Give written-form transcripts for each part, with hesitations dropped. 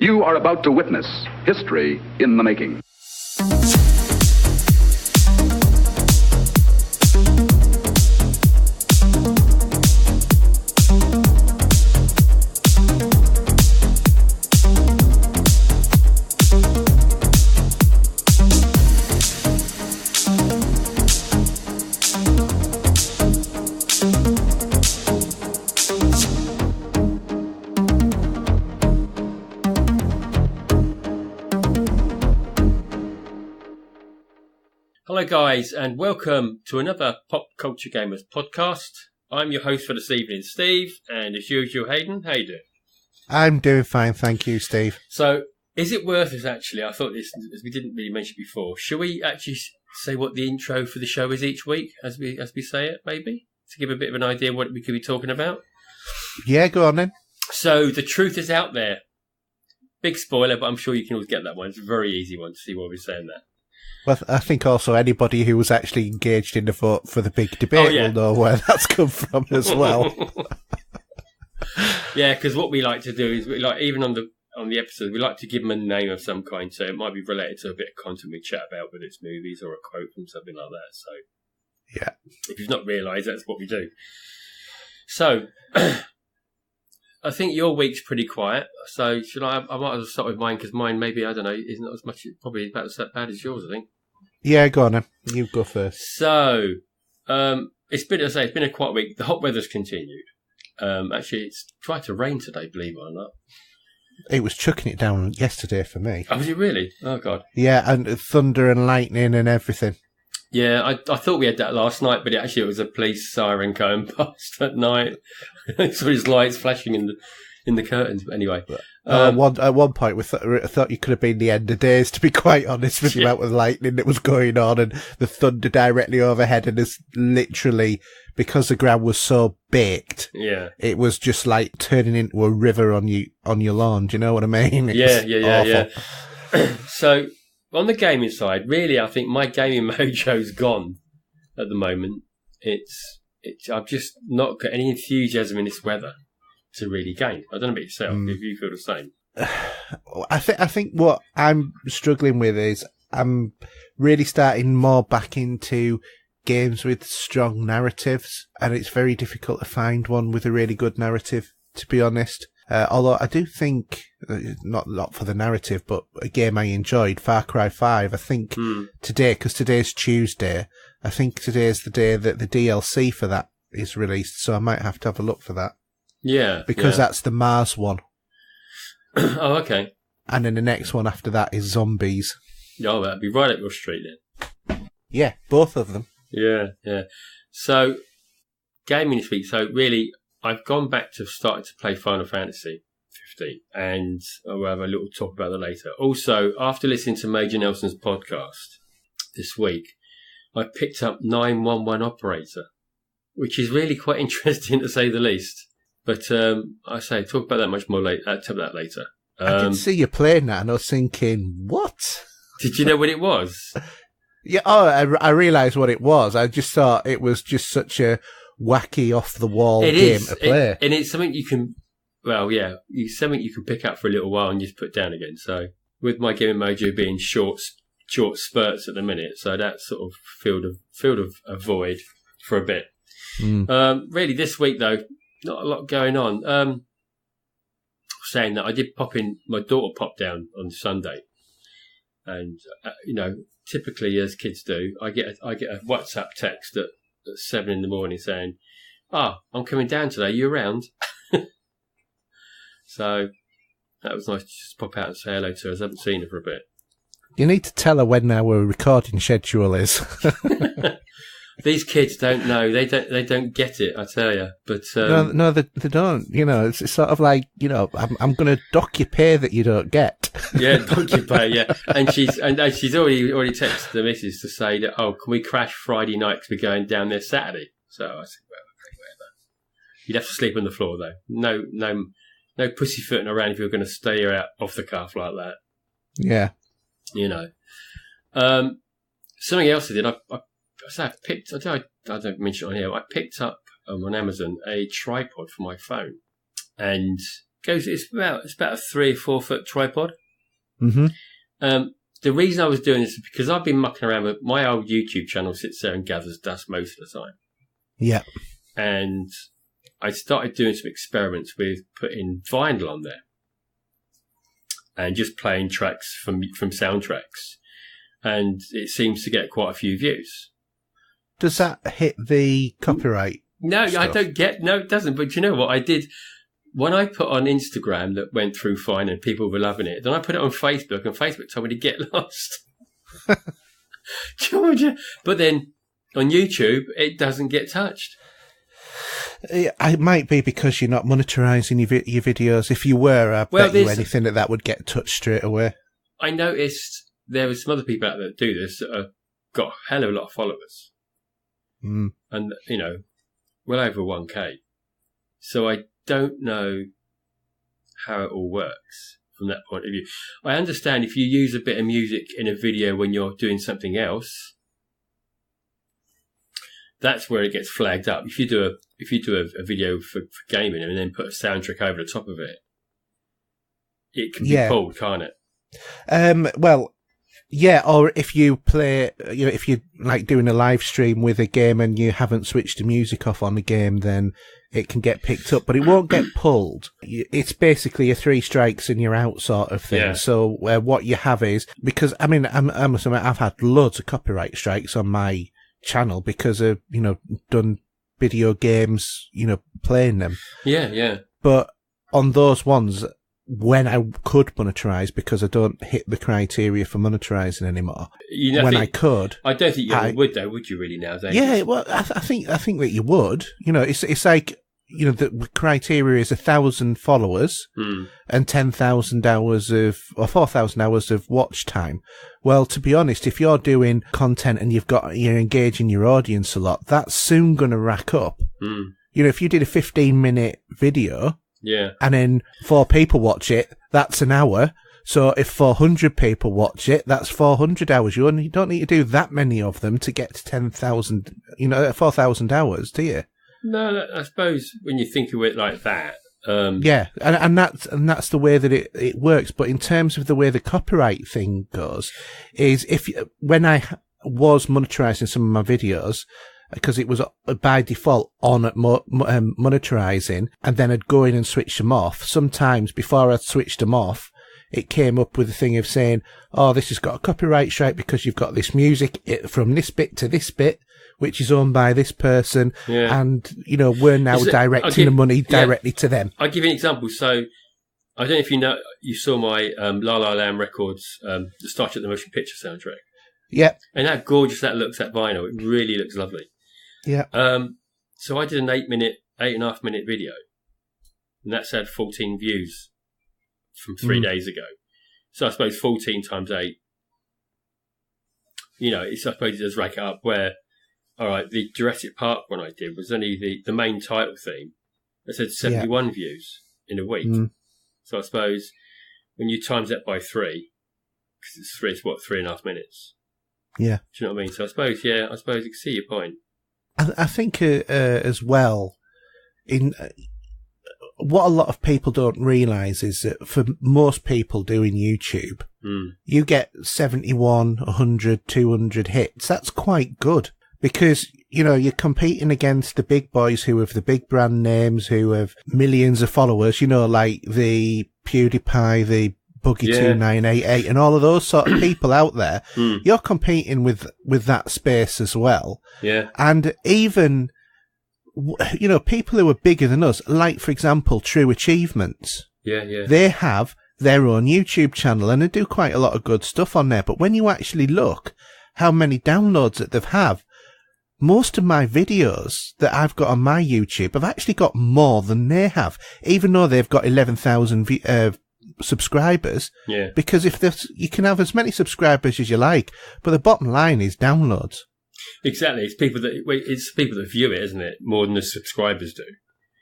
You are about to witness history in the making. Hello guys, and welcome to another Pop Culture Gamers podcast. I'm your host for this evening, Steve, and as usual, Haydn. How you doing? I'm doing fine, thank you, Steve. So, is it worth it actually? I thought this, as we didn't really mention before, shall we actually say what the intro for the show is each week, as we say it, maybe? To give a bit of an idea what we could be talking about? Yeah, go on then. So, the truth is out there. Big spoiler, but I'm sure you can always get that one. It's a very easy one to see why we're saying that. Well, I think also anybody who was actually engaged in the vote for the big debate will know where that's come from as well. Yeah, because what we like to do is, even on the episode, we like to give them a name of some kind, so it might be related to a bit of content we chat about, whether it's movies or a quote from something like that. So, yeah, if you've not realised, that's what we do. So, I think your week's pretty quiet. So, should I might as well start with mine, because mine maybe, I don't know, isn't as much, probably about as bad as yours, I think. Yeah, go on then. You go first. So, it's been a quiet week. The hot weather's continued. Actually, it's tried to rain today, believe it or not. It was chucking it down yesterday for me. Oh, was it really? Oh, God. Yeah, and thunder and lightning and everything. Yeah, I thought we had that last night, but it was a police siren going past at night. I saw his lights flashing in the curtains. But anyway. At one point, I thought you could have been the end of days, to be quite honest, with the amount of lightning that was going on and the thunder directly overhead. And it's literally, because the ground was so baked, it was just like turning into a river on your lawn. Do you know what I mean? Yeah. So, on the gaming side, really, I think my gaming mojo's gone at the moment. I've just not got any enthusiasm in this weather to really game. I don't know about yourself, if you feel the same. I think what I'm struggling with is I'm really starting more back into games with strong narratives, and it's very difficult to find one with a really good narrative, to be honest. Although I do think, not for the narrative, but a game I enjoyed, Far Cry 5, I think today, because today's Tuesday, I think today's the day that the DLC for that is released, so I might have to have a look for that. Yeah. Because that's the Mars one. Oh, okay. And then the next one after that is Zombies. Oh, that'd be right up your street then. Yeah, both of them. Yeah. So, gaming this week, so really, I've gone back to starting to play Final Fantasy 15, and I'll have a little talk about that later. Also, after listening to Major Nelson's podcast this week, I picked up 911 Operator, which is really quite interesting to say the least. But I say, talk about that much more later. Talk about that later. I did see you playing that, and I was thinking, what? Did you know what it was? Yeah, I realised what it was. I just thought it was just such a wacky, off-the-wall game to play. And it's something you can, it's something you can pick up for a little while and just put down again. So with my gaming mojo being short spurts at the minute, so that sort of filled a void for a bit. Really, this week though, not a lot going on. Saying that, I did my daughter popped down on Sunday, and typically as kids do, I get a WhatsApp text at 7 a.m. saying, I'm coming down today, you around? So that was nice to just pop out and say hello to her, as I haven't seen her for a bit. You need to tell her when our recording schedule is. These kids don't know. They don't get it, I tell you. But no, they don't. It's sort of like, I'm going to dock your pay that you don't get. Yeah, dock your pay. Yeah, and she's already texted the missus to say that, can we crash Friday night because we're going down there Saturday? So I said, well, okay, whatever. You'd have to sleep on the floor though. No pussyfooting around if you're going to stay out off the cuff like that. Yeah. Something else I did. I don't mention it on here. I picked up on Amazon a tripod for my phone, and It's about a 3 or 4 foot tripod. Mm-hmm. The reason I was doing this is because I've been mucking around with my old YouTube channel. Sits there and gathers dust most of the time. Yeah, and I started doing some experiments with putting vinyl on there and just playing tracks from soundtracks, and it seems to get quite a few views. Does that hit the copyright? No, stuff? I don't get. No, it doesn't. But you know what I did? When I put on Instagram that went through fine and people were loving it, then I put it on Facebook and Facebook told me to get lost. Georgia. But then on YouTube, it doesn't get touched. It might be because you're not monetarising your videos. If you were, I bet you anything that would get touched straight away. I noticed there were some other people out there that do this that have got a hell of a lot of followers. Mm. And, well over 1K. So I don't know how it all works from that point of view. I understand if you use a bit of music in a video when you're doing something else, that's where it gets flagged up. If you do a video for gaming and then put a soundtrack over the top of it, it can be pulled, can't it? Well, yeah, or if you play, if you're like doing a live stream with a game and you haven't switched the music off on the game, then it can get picked up, but it won't get pulled. It's basically a 3 strikes and you're out sort of thing. Yeah. So what you have is, because I've had loads of copyright strikes on my channel because of done video games, playing them. Yeah. But on those ones, when I could monetize, because I don't hit the criteria for monetizing anymore. I could, I don't think you would though, would you really nowadays? Yeah, well, I think that you would. It's like the criteria is 1,000 followers and 10,000 hours or 4,000 hours of watch time. Well, to be honest, if you're doing content and you're engaging your audience a lot, that's soon going to rack up. If you did a 15-minute video. Yeah. And then 4 people watch it, that's an hour. So if 400 people watch it, that's 400 hours. You don't need to do that many of them to get to 10,000, 4,000 hours, do you? No, I suppose when you think of it like that. Yeah, and that's the way that it works. But in terms of the way the copyright thing goes, is when I was monetizing some of my videos, because it was by default on monetizing, and then I'd go in and switch them off. Sometimes before I'd switched them off, it came up with a thing of saying, oh, this has got a copyright strike because you've got this music from this bit to this bit, which is owned by this person, and, we're now directing the money directly to them. I'll give you an example. So, I don't know if you saw my La La Land Records, the Star Trek the Motion Picture soundtrack. Yeah. And how gorgeous that looks, that vinyl. It really looks lovely. Yeah. So I did an 8.5 minute video, and that's had 14 views from 3 days ago. So I suppose 14 times 8, I suppose it does rack it up where, all right, the Jurassic Park one I did was only the main title theme. It said 71 views in a week. So I suppose when you times that by 3, because it's 3.5 minutes. Yeah. Do you know what I mean? So I suppose you can see your point. I think as well, what a lot of people don't realise is that for most people doing YouTube, you get 71, 100, 200 hits. That's quite good because, you're competing against the big boys who have the big brand names, who have millions of followers, like the PewDiePie, the Boogie2988 and all of those sort of people out there. You're competing with that space as well. Yeah. And even, people who are bigger than us, like, for example, True Achievements. Yeah. They have their own YouTube channel and they do quite a lot of good stuff on there. But when you actually look how many downloads that they have, most of my videos that I've got on my YouTube have actually got more than they have, even though they've got 11,000 subscribers. Yeah. Because you can have as many subscribers as you like, but the bottom line is downloads. Exactly. It's people that view it, isn't it? More than the subscribers do.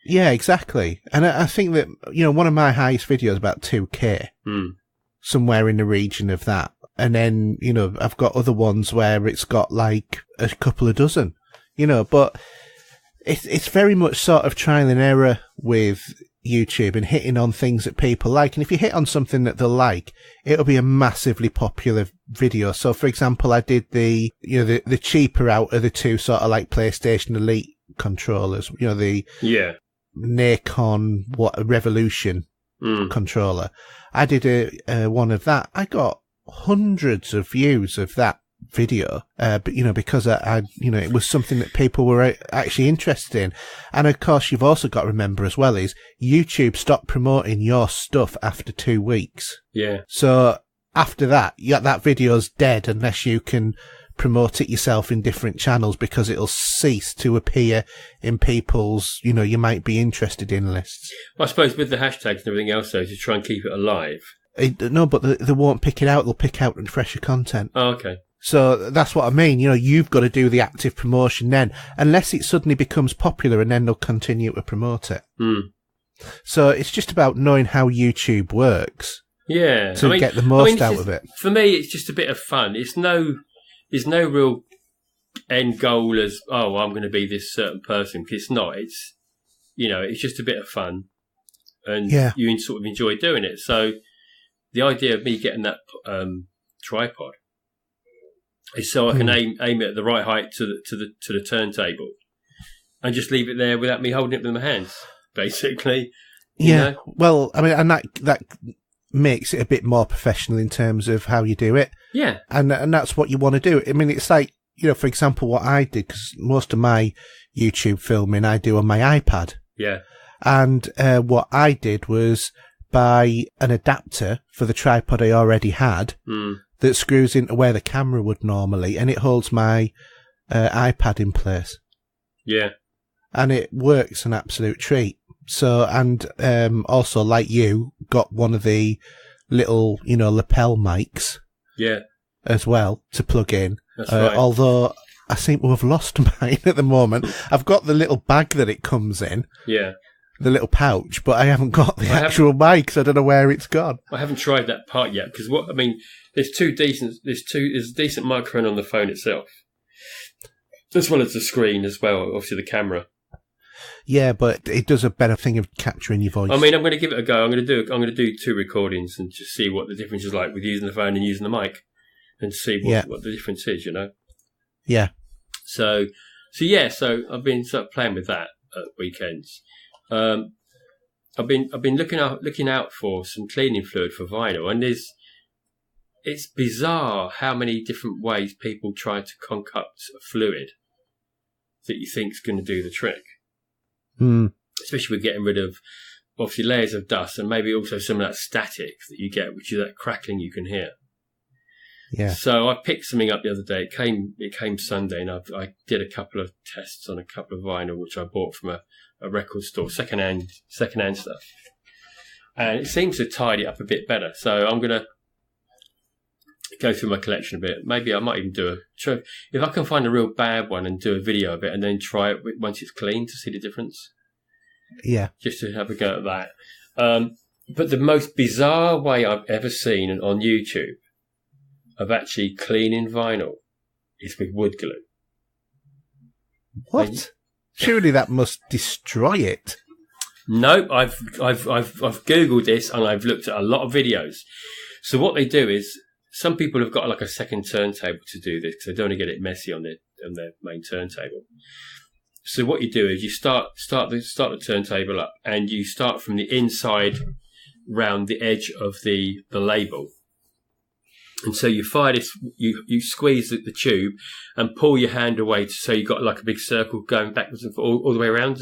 Yeah, exactly. And I think that, one of my highest videos about 2K, somewhere in the region of that. And then, I've got other ones where it's got like a couple of dozen, but it's very much sort of trial and error with YouTube and hitting on things that people like. And if you hit on something that they'll like, it'll be a massively popular video. So, for example, I did the cheaper out of the two sort of like PlayStation Elite controllers, the Nacon Revolution controller. I did a one of that. I got hundreds of views of that video, but because I it was something that people were actually interested in. And of course, you've also got to remember as well is YouTube stopped promoting your stuff after 2 weeks. Yeah. So after that, that video's dead unless you can promote it yourself in different channels, because it'll cease to appear in people's, you might be interested in lists. Well, I suppose with the hashtags and everything else, though, to try and keep it alive. No, but they won't pick it out. They'll pick out fresher content. Oh, okay. So that's what I mean. You've got to do the active promotion then, unless it suddenly becomes popular, and then they'll continue to promote it. So it's just about knowing how YouTube works. Yeah. To get the most out of it. For me, it's just a bit of fun. There's no real end goal as, I'm going to be this certain person. Because it's not. It's, it's just a bit of fun. And you sort of enjoy doing it. So the idea of me getting that tripod is so I can aim it at the right height to the turntable and just leave it there without me holding it with my hands, basically. Yeah. Well, I mean, and that makes it a bit more professional in terms of how you do it. Yeah. And that's what you want to do. I mean, it's like, for example, what I did, because most of my YouTube filming I do on my iPad. Yeah. And what I did was buy an adapter for the tripod I already had that screws into where the camera would normally, and it holds my iPad in place. Yeah. And it works an absolute treat. So, and also, like you, got one of the little, lapel mics. Yeah. As well, to plug in. That's right. Although I seem to have lost mine at the moment. I've got the little bag that it comes in. Yeah. The little pouch, but I haven't got the actual mic, so I don't know where it's gone. I haven't tried that part yet, because there's a decent microphone on the phone itself, as well as the screen as well, obviously the camera. Yeah, but it does a better thing of capturing your voice. I mean, I'm going to give it a go. I'm going to do 2 recordings and just see what the difference is like with using the phone and using the mic, and see what the difference is. Yeah. So I've been sort of playing with that at weekends. I've been looking out for some cleaning fluid for vinyl, and it's bizarre how many different ways people try to concoct a fluid that you think is going to do the trick. Especially with getting rid of obviously layers of dust, and maybe also some of that static that you get, which is that crackling you can hear. Yeah. So I picked something up the other day. It came Sunday, and I did a couple of tests on a couple of vinyl which I bought from a record store, secondhand stuff, and it seems to tidy it up a bit better. So I'm gonna go through my collection a bit. Maybe I might even if I can find a real bad one and do a video of it, and then try it once it's clean to see the difference. Yeah, just to have a go at that. But the most bizarre way I've ever seen on YouTube of actually cleaning vinyl is with wood glue. What? Surely that must destroy it. No, I've Googled this, and I've looked at a lot of videos. So what they do is, some people have got like a second turntable to do this because they don't want to get it messy on their main turntable. So what you do is you start the turntable up, and you start from the inside round the edge of the label. And so you fire this, you squeeze the tube and pull your hand away so you've got like a big circle going backwards and forwards all the way around,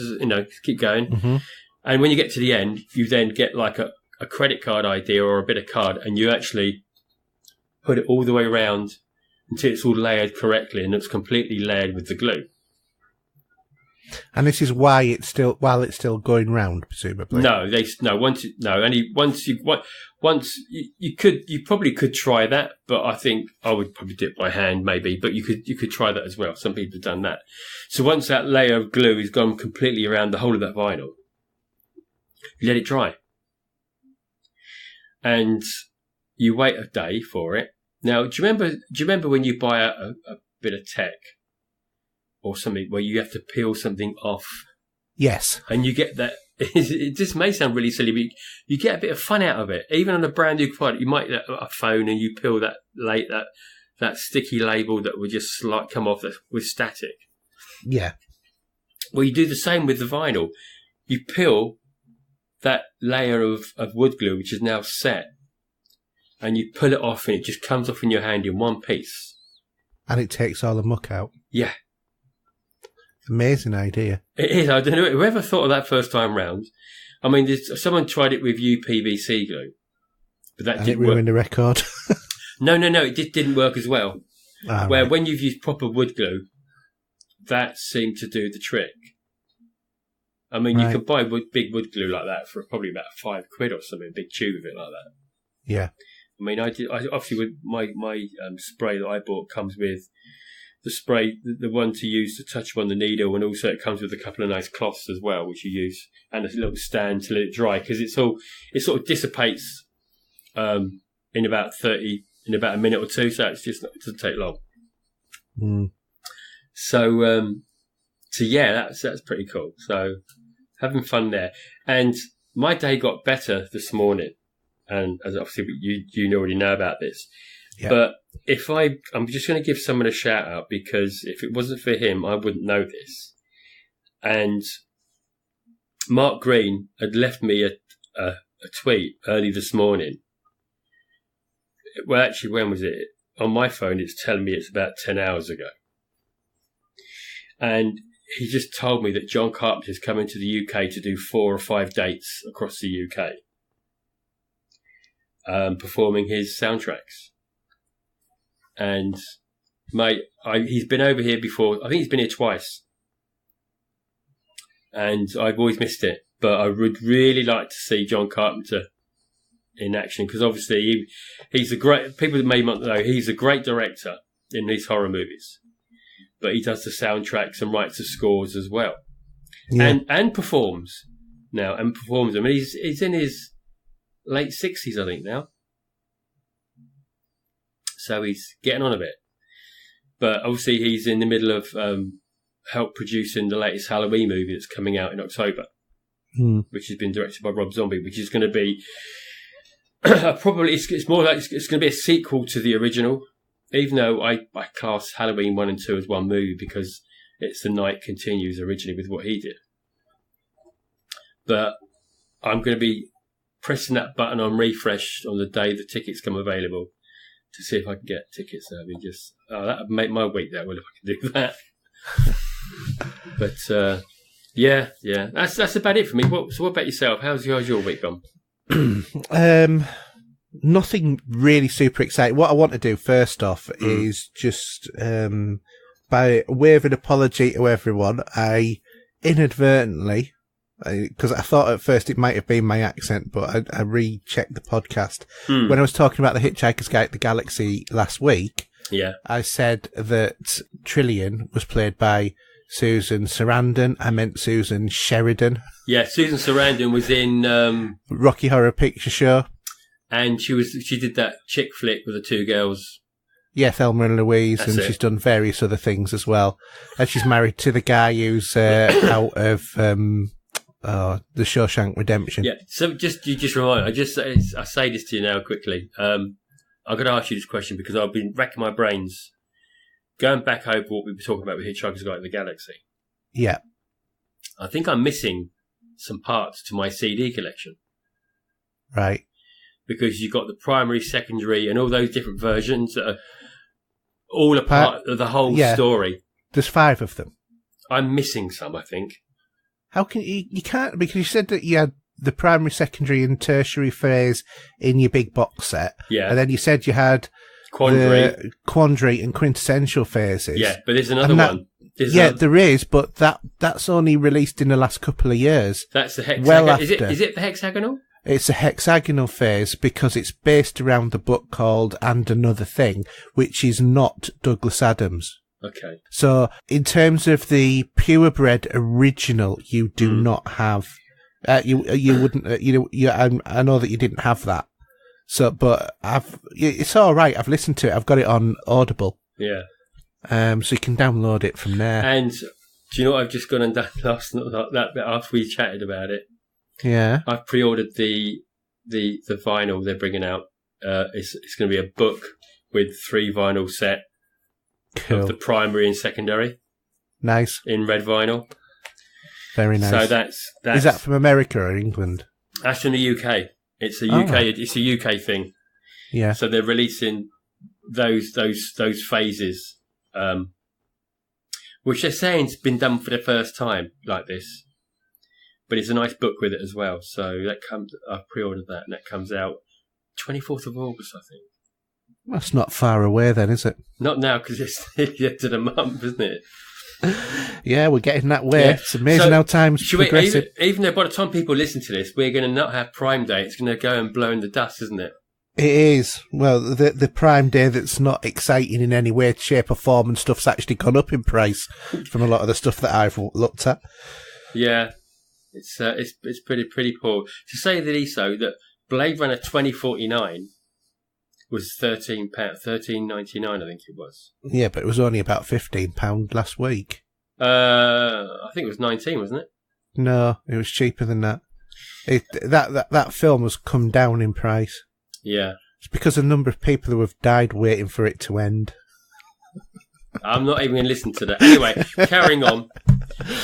keep going. Mm-hmm. And when you get to the end, you then get like a credit card idea or a bit of card, and you actually put it all the way around until it's all layered correctly, and it's completely layered with the glue. And this is why it's still going round, presumably. You probably could try that, but I think I would probably do it by hand, maybe. But you could try that as well. Some people have done that. So once that layer of glue has gone completely around the whole of that vinyl, you let it dry, and you wait a day for it. Now, do you remember when you buy a bit of tech or something where you have to peel something off? Yes. And you get that it just may sound really silly, but you get a bit of fun out of it. Even on a brand new product, you might get a phone and you peel that sticky label that would just come off with static. Yeah. Well, you do the same with the vinyl. You peel that layer of wood glue, which is now set, and you pull it off, and it just comes off in your hand in one piece. And it takes all the muck out. Yeah. Amazing idea. It is. I don't know. Whoever thought of that first time round? I mean, someone tried it with UPVC glue, but that didn't ruined the record. No. It didn't work as well. Right. When you've used proper wood glue, that seemed to do the trick. I mean, you could buy big wood glue like that for probably about £5 or something, a big tube of it like that. Yeah. I mean, obviously with my spray that I bought comes with the spray, the one to use to touch on the needle, and also it comes with a couple of nice cloths as well, which you use, and a little stand to let it dry, because it sort of dissipates in about a minute or two, so it doesn't take long. Mm. So yeah, that's pretty cool. So having fun there, and my day got better this morning, and as obviously you already know about this. Yeah. But I'm just going to give someone a shout out, because if it wasn't for him, I wouldn't know this. And Mark Green had left me a tweet early this morning. Well, actually, when was it? On my phone, it's telling me it's about 10 hours ago. And he just told me that John Carpenter's coming to the UK to do 4 or 5 dates across the UK, performing his soundtracks. And, mate, he's been over here before. I think he's been here twice. And I've always missed it. But I would really like to see John Carpenter in action, because obviously he's a great... People that may not know, he's a great director in these horror movies. But he does the soundtracks and writes the scores as well. Yeah. And performs now. And performs them. I mean, he's in his late 60s, I think, now. So he's getting on a bit. But obviously he's in the middle of help producing the latest Halloween movie that's coming out in October, which has been directed by Rob Zombie, which is going to be probably, it's more like it's going to be a sequel to the original, even though I class Halloween 1 and 2 as one movie, because it's The Night Continues originally with what he did. But I'm going to be pressing that button on refresh on the day the tickets come available, to see if I can get tickets. That would make my week that well if I can do that. But yeah, that's about it for me. So what about yourself? How's your week gone? Nothing really super exciting. What I want to do first off is just by way of an apology to everyone, I inadvertently, because I thought at first it might have been my accent, but I rechecked the podcast. When I was talking about The Hitchhiker's Guide to the Galaxy last week, I said that Trillian was played by Susan Sarandon. I meant Susan Sheridan. Yeah, Susan Sarandon was in Rocky Horror Picture Show. And she did that chick flick with the 2 girls. Yeah, Thelma and Louise, That's and she's done various other things as well. And she's married to the guy who's out of The Shawshank Redemption. Yeah. So you just remind me. I say this to you now quickly. I'm going to ask you this question because I've been racking my brains, going back over what we were talking about with Hitchhiker's Guide to the Galaxy. Yeah. I think I'm missing some parts to my CD collection. Right. Because you've got the primary, secondary, and all those different versions that are all a part of the whole story. There's 5 of them. I'm missing some, I think. How can you can't, because you said that you had the primary, secondary, and tertiary phase in your big box set. Yeah. And then you said you had the quandary and quintessential phases. Yeah, but there's another one. There is, but that's only released in the last couple of years. That's the hexagonal. Well, is it the hexagonal? It's a hexagonal phase because it's based around the book called And Another Thing, which is not Douglas Adams. Okay. So, in terms of the purebred original, you do not have. You wouldn't. I know that you didn't have that. So, but it's all right. I've listened to it. I've got it on Audible. Yeah. So you can download it from there. And do you know what I've just gone and done that bit after we chatted about it? Yeah. I've pre-ordered the vinyl they're bringing out. It's going to be a book with 3 vinyl set of the primary and secondary. Nice. In red vinyl. Very nice. So that's is that from America or England? That's from the UK. It's a UK. It's a UK thing. Yeah. So they're releasing those phases, which they're saying's been done for the first time like this. But it's a nice book with it as well. So I've pre-ordered that, and that comes out 24th of August, I think. That's not far away then, is it? Not now, because it's the end of the month, isn't it? Yeah, we're getting that way. Yeah. It's amazing so, how time's progressing. Even though by the time people listen to this, we're going to not have Prime Day. It's going to go and blow in the dust, isn't it? It is. Well, the Prime Day that's not exciting in any way, shape or form and stuff's actually gone up in price from a lot of the stuff that I've looked at. Yeah, it's pretty poor. To say the least, though, that Blade Runner 2049 was $13.99, I think it was. Yeah, but it was only about £15 last week. I think it was 19, wasn't it? No, it was cheaper than that. That film has come down in price. Yeah. It's because of the number of people who have died waiting for it to end. I'm not even going to listen to that. Anyway, carrying on.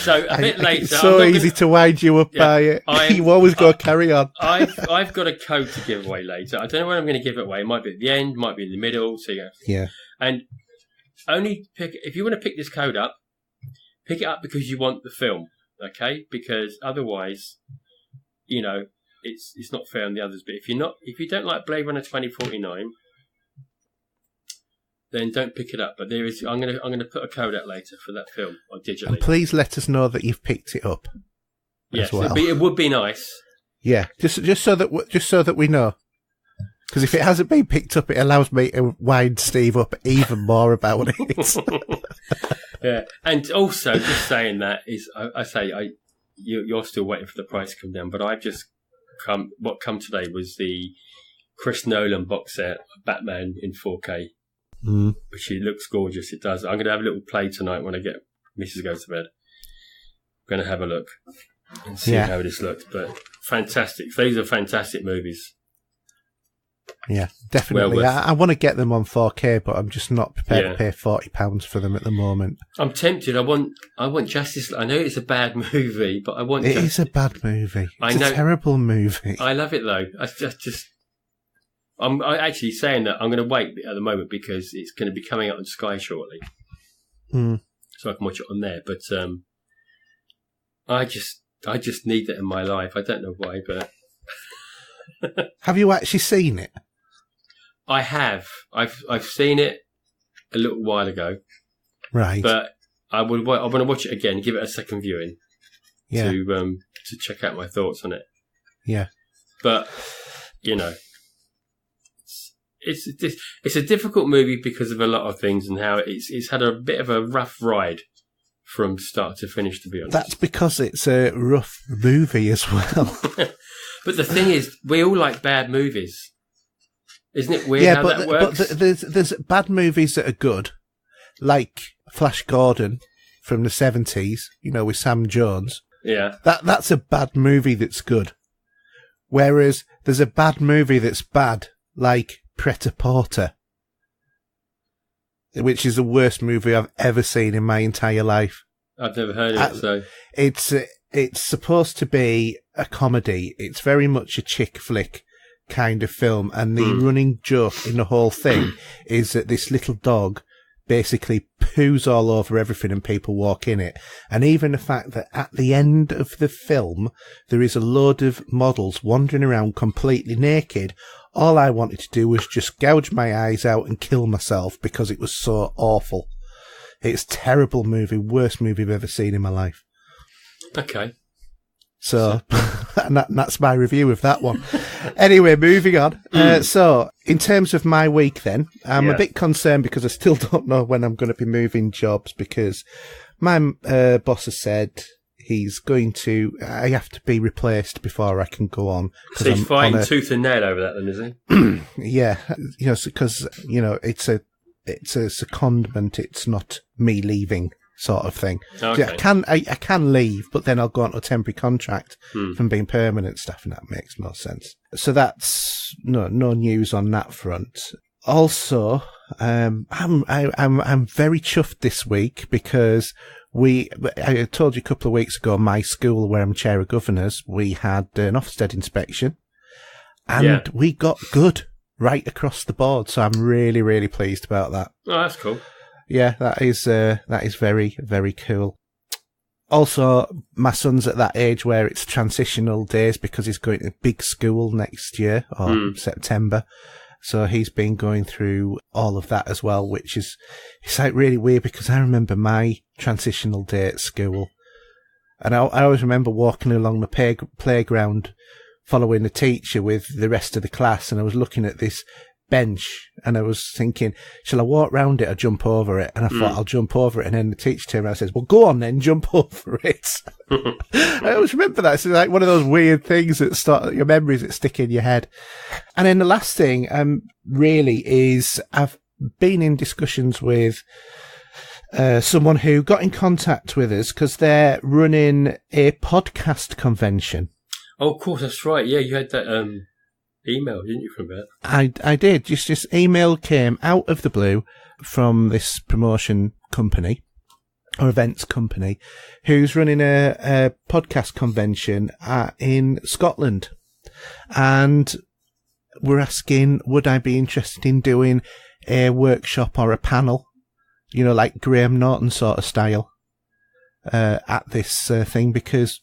So a bit later, it's so easy to wind you up by it. You always got to carry on. I've got a code to give away later. I don't know when I'm going to give it away. It might be at the end, might be in the middle. So yeah. And only if you want to pick this code up, pick it up because you want the film, okay? Because otherwise, it's not fair on the others. But if you don't like Blade Runner 2049. Then don't pick it up. But I'm going to put a code out later for that film or digitally. And please let us know that you've picked it up. Yes, as well. It would be nice. Yeah, just so that we know. Because if it hasn't been picked up, it allows me to wind Steve up even more about it. Yeah, and also just saying that is, you're still waiting for the price to come down, but I've just what come today was the Chris Nolan box set of Batman in 4K. Which it looks gorgeous. It does. I'm going to have a little play tonight when I get Mrs. goes to bed. I'm going to have a look and see how this looks. But fantastic. These are fantastic movies. Yeah, definitely. Well, I want to get them on 4K, but I'm just not prepared to pay £40 for them at the moment. I'm tempted. I want Justice. I know it's a bad movie, but I want. It is a bad movie. It's a terrible movie. I love it though. I'm actually saying that I'm going to wait at the moment because it's going to be coming out on Sky shortly, so I can watch it on there. But I just need that in my life. I don't know why, but have you actually seen it? I have. I've seen it a little while ago, right? But I want to watch it again, give it a second viewing, to check out my thoughts on it. Yeah, but It's a difficult movie because of a lot of things and how it's had a bit of a rough ride from start to finish, to be honest. That's because it's a rough movie as well. But the thing is, we all like bad movies. Isn't it weird how that works? But there's bad movies that are good, like Flash Gordon from the 70s, with Sam Jones. Yeah. That's a bad movie that's good. Whereas there's a bad movie that's bad, like Pret-a-Porter, which is the worst movie I've ever seen in my entire life. I've never heard of it, so it's supposed to be a comedy. It's very much a chick flick kind of film, and the running joke in the whole thing is that this little dog basically poos all over everything and people walk in it. And even the fact that at the end of the film there is a load of models wandering around completely naked. All I wanted to do was just gouge my eyes out and kill myself because it was so awful. It's a terrible movie, worst movie I've ever seen in my life. Okay. So, and that's my review of that one. Anyway, moving on. So, in terms of my week then, I'm a bit concerned because I still don't know when I'm going to be moving jobs because my boss has said I have to be replaced before I can go on. So he's fighting tooth and nail over that then, is he? Yeah, because, it's a secondment, it's not me leaving sort of thing. Okay. I can leave, but then I'll go on to a temporary contract from being permanent staff, and that makes no sense. So that's no news on that front. Also, I'm very chuffed this week because I told you a couple of weeks ago, my school where I'm chair of governors, we had an Ofsted inspection, and we got good right across the board. So I'm really, really pleased about that. Oh, that's cool. Yeah, that is very, very cool. Also, my son's at that age where it's transitional days because he's going to big school next year or September. So he's been going through all of that as well, which is, it's like really weird because I remember my transitional day at school, and I always remember walking along the playground following the teacher with the rest of the class, and I was looking at this bench and I was thinking, shall I walk round it or jump over it? And I thought, I'll jump over it. And then the teacher turned around and says, well, go on then, jump over it. I always remember that. It's like one of those weird things that your memories that stick in your head. And then the last thing, really is I've been in discussions with someone who got in contact with us because they're running a podcast convention. Oh, of course, that's right. Yeah, you had that email, didn't you, from that? I did. Just this email came out of the blue from this promotion company or events company who's running a podcast convention in Scotland. And we're asking, would I be interested in doing a workshop or a panel, like Graham Norton sort of style, at this thing because,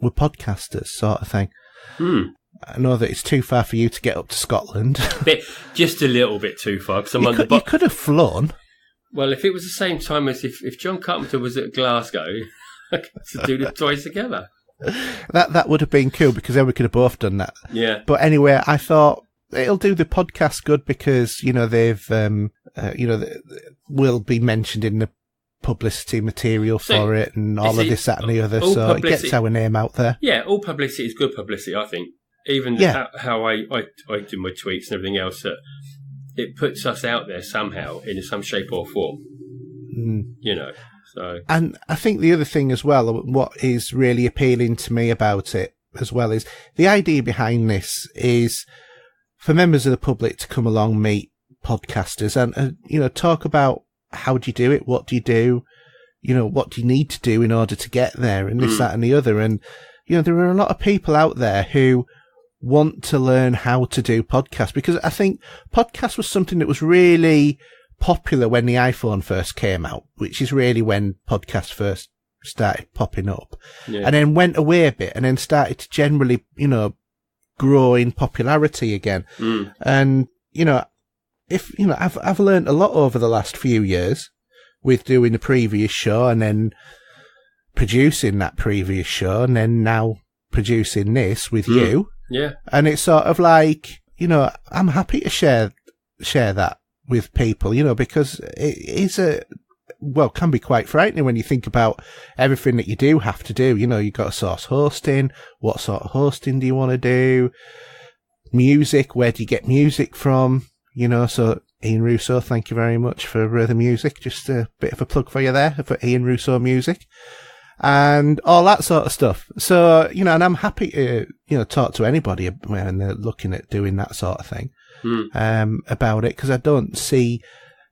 we're podcasters sort of thing. I know that it's too far for you to get up to Scotland. Just a little bit too far. Cause you could have flown. Well, if it was the same time as if John Carpenter was at Glasgow, to do the twice together. That would have been cool because then we could have both done that. Yeah. But anyway, I thought it'll do the podcast good because, they've, will be mentioned in the publicity material for it and all of this, that and the other. So it gets our name out there. Yeah, all publicity is good publicity, I think. Even how I do my tweets and everything else, that it puts us out there somehow in some shape or form. So. And I think the other thing as well, what is really appealing to me about it as well, is the idea behind this is for members of the public to come along, meet podcasters and, talk about how do you do it? What do you do? What do you need to do in order to get there and this, that and the other. And, there are a lot of people out there who want to learn how to do podcasts because I think podcast was something that was really popular when the iPhone first came out, which is really when podcasts first started popping up, and then went away a bit and then started to generally, grow in popularity again. And, I've learned a lot over the last few years with doing the previous show and then producing that previous show and then now producing this with you. Yeah. And it's sort of like, I'm happy to share that with people, because it is can be quite frightening when you think about everything that you do have to do. You've got to source hosting. What sort of hosting do you want to do? Music. Where do you get music from? So Ian Russo, thank you very much for the music. Just a bit of a plug for you there for Ian Russo Music. And all that sort of stuff. So, and I'm happy to, talk to anybody when they're looking at doing that sort of thing, about it. Cause I don't see,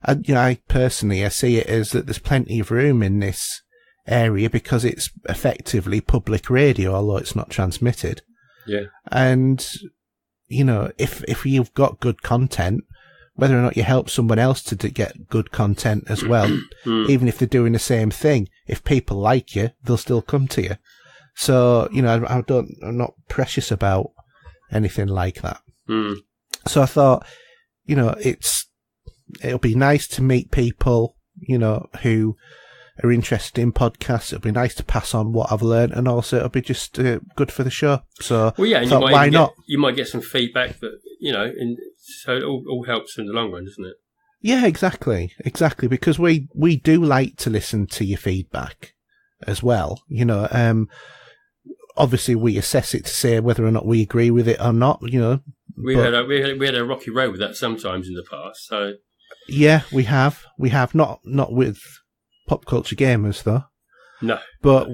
I personally, I see it as that there's plenty of room in this area because it's effectively public radio, although it's not transmitted. Yeah. And, if you've got good content, whether or not you help someone else to get good content as well, even if they're doing the same thing, if people like you, they'll still come to you. So, I'm not precious about anything like that. So I thought, it'll be nice to meet people, who are interested in podcasts. It'll be nice to pass on what I've learned, and also it'll be just good for the show. So, and why not? You might get some feedback that, so it all helps in the long run, doesn't it? Yeah, exactly, because we do like to listen to your feedback as well. Obviously we assess it to say whether or not we agree with it or not. We had a rocky road with that sometimes in the past. So yeah, we have not with Pop Culture Gamers, though. No. But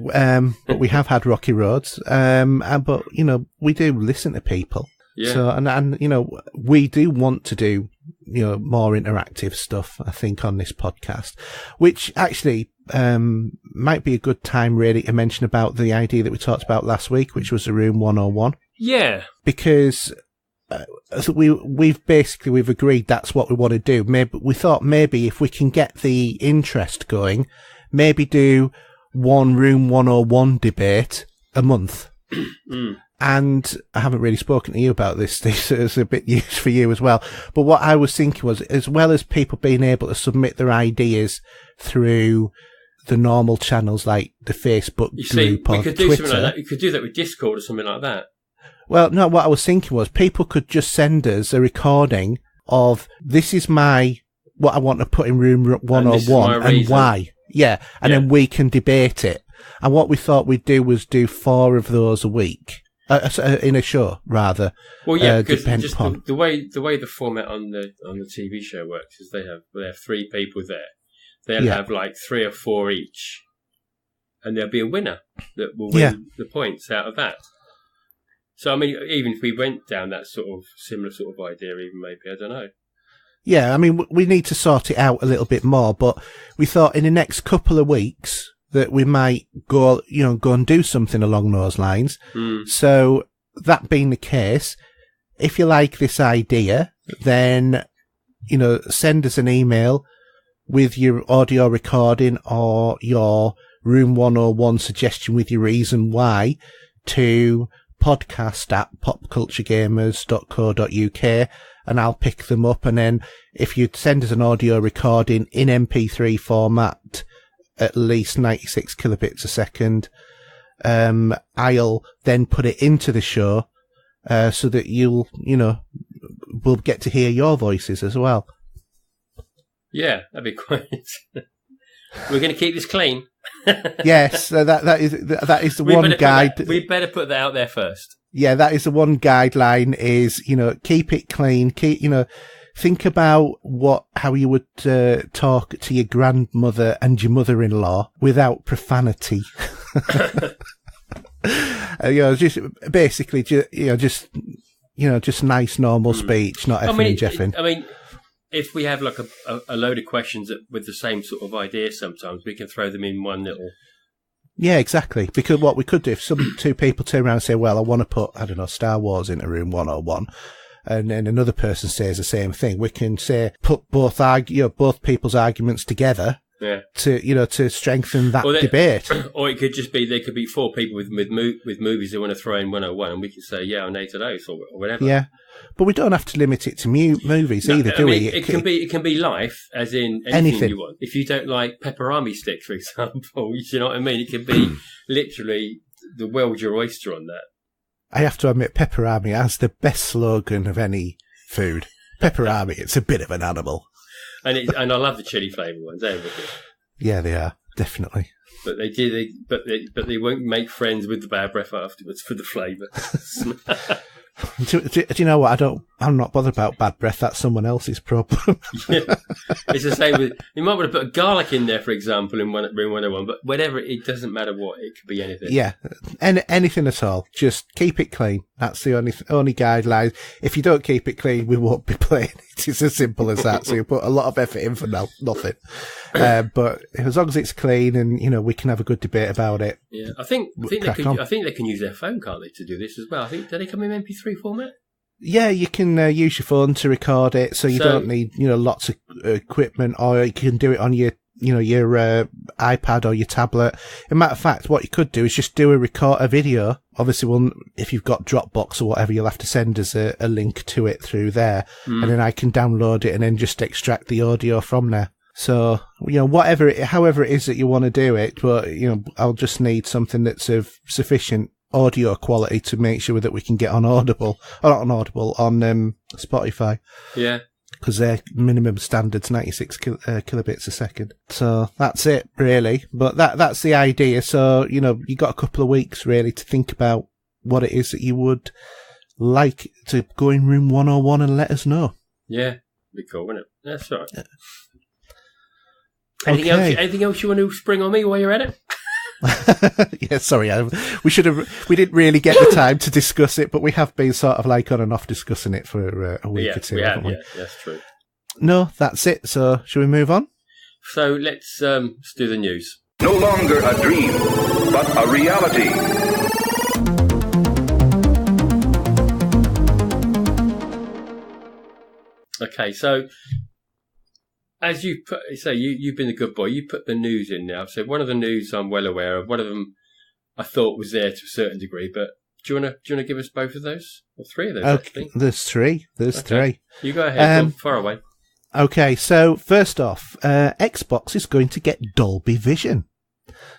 we have had Rocky Roads. But, you know, we do listen to people. Yeah. So, and, you know, we do want to do, you know, more interactive stuff, I think, on this podcast, which actually, might be a good time really to mention about the idea that we talked about last week, which was the Room 101. Yeah. Because, we've agreed that's what we want to do. Maybe we thought maybe if we can get the interest going, maybe do one Room 101 debate a month. And I haven't really spoken to you about this, Steve, so it's a bit used for you as well. But what I was thinking was, as well as people being able to submit their ideas through the normal channels like the Facebook group or we could Twitter, do something like that. You could do that with Discord or something like that. Well, no, what I was thinking was people could just send us a recording of, this is what I want to put in Room 101 and why. Yeah, and then we can debate it. And what we thought we'd do was do 4 of those a week. In a show, rather. Well, yeah, because just the way the format on the TV show works is they have 3 people there. They'll have like 3 or 4 each, and there'll be a winner that will win the points out of that. So, I mean, even if we went down that sort of similar sort of idea, even maybe, I don't know. Yeah, I mean, we need to sort it out a little bit more, but we thought in the next couple of weeks that we might go and do something along those lines. So that being the case, if you like this idea, then, you know, send us an email with your audio recording or your Room 101 suggestion with your reason why to podcast@popculturegamers.co.uk, and I'll pick them up. And then if you send us an audio recording in MP3 format, at least 96 kilobits a second, I'll then put it into the show, so that we'll get to hear your voices as well. Yeah, that'd be great. We're going to keep this clean. Yes, that is the one guide. We better put that out there first. Yeah, that is the one guideline is, you know, keep it clean, think about how you would talk to your grandmother and your mother-in-law without profanity. Just basically, just nice normal speech, not effing and jeffing. I mean, if we have like a load of questions with the same sort of idea, sometimes we can throw them in one little. Yeah, exactly. Because what we could do, if 2 people turn around and say, "Well, I want to put, I don't know, Star Wars into Room 101." And then another person says the same thing, we can say put both people's arguments together to strengthen that debate. Or it could just be there could be 4 people with movies who want to throw in 101, and we can say yeah or nay to those or whatever. Yeah, but we don't have to limit it to movies either, do we? It can be life, as in anything you want. If you don't like pepperami sticks, for example, you know what I mean. It can be literally the world's your oyster on that. I have to admit, pepperami has the best slogan of any food. Pepperami, it's a bit of an animal. And I love the chili flavour ones. They're wicked. Yeah, they are, definitely. But they won't make friends with the bad breath afterwards for the flavour. Do you know what? I'm not bothered about bad breath. That's someone else's problem. Yeah. It's the same with, you might want to put garlic in there, for example, in Room 101, but whatever, it doesn't matter what, it could be anything. Yeah, anything at all. Just keep it clean. That's the only guideline. If you don't keep it clean, we won't be playing it. It's as simple as that. So you put a lot of effort in for nothing. But as long as it's clean and, you know, we can have a good debate about it. Yeah, I think they can use their phone, can't they, to do this as well? Do they come in MP3 format? Yeah, you can use your phone to record it, so you don't need, you know, lots of equipment, or you can do it on your iPad or your tablet. As a matter of fact, what you could do is just do a video. Obviously, if you've got Dropbox or whatever, you'll have to send us a link to it through there, and then I can download it and then just extract the audio from there. So, you know, however it is that you want to do it, but, you know, I'll just need something that's of sufficient audio quality to make sure that we can get on Spotify. Yeah. Because their minimum standard's 96 kilobits a second. So that's it, really. But that's the idea. So, you know, you got a couple of weeks, really, to think about what it is that you would like to go in Room 101 and let us know. Yeah. Be cool, wouldn't it? That's right. Anything else you want to spring on me while you're at it? Yeah, sorry, we didn't really get the time to discuss it, but we have been sort of like on and off discussing it for a week or two, haven't we? Yeah, that's true. No, that's it. So, shall we move on? So let's do the news. No longer a dream, but a reality. Okay, so as you've been a good boy. You put the news in now. So one of the news I'm well aware of. One of them I thought was there to a certain degree. But do you want to give us both of those or three of those? Okay, actually? there's three. Three. You go ahead. Go far away. Okay, so first off, Xbox is going to get Dolby Vision.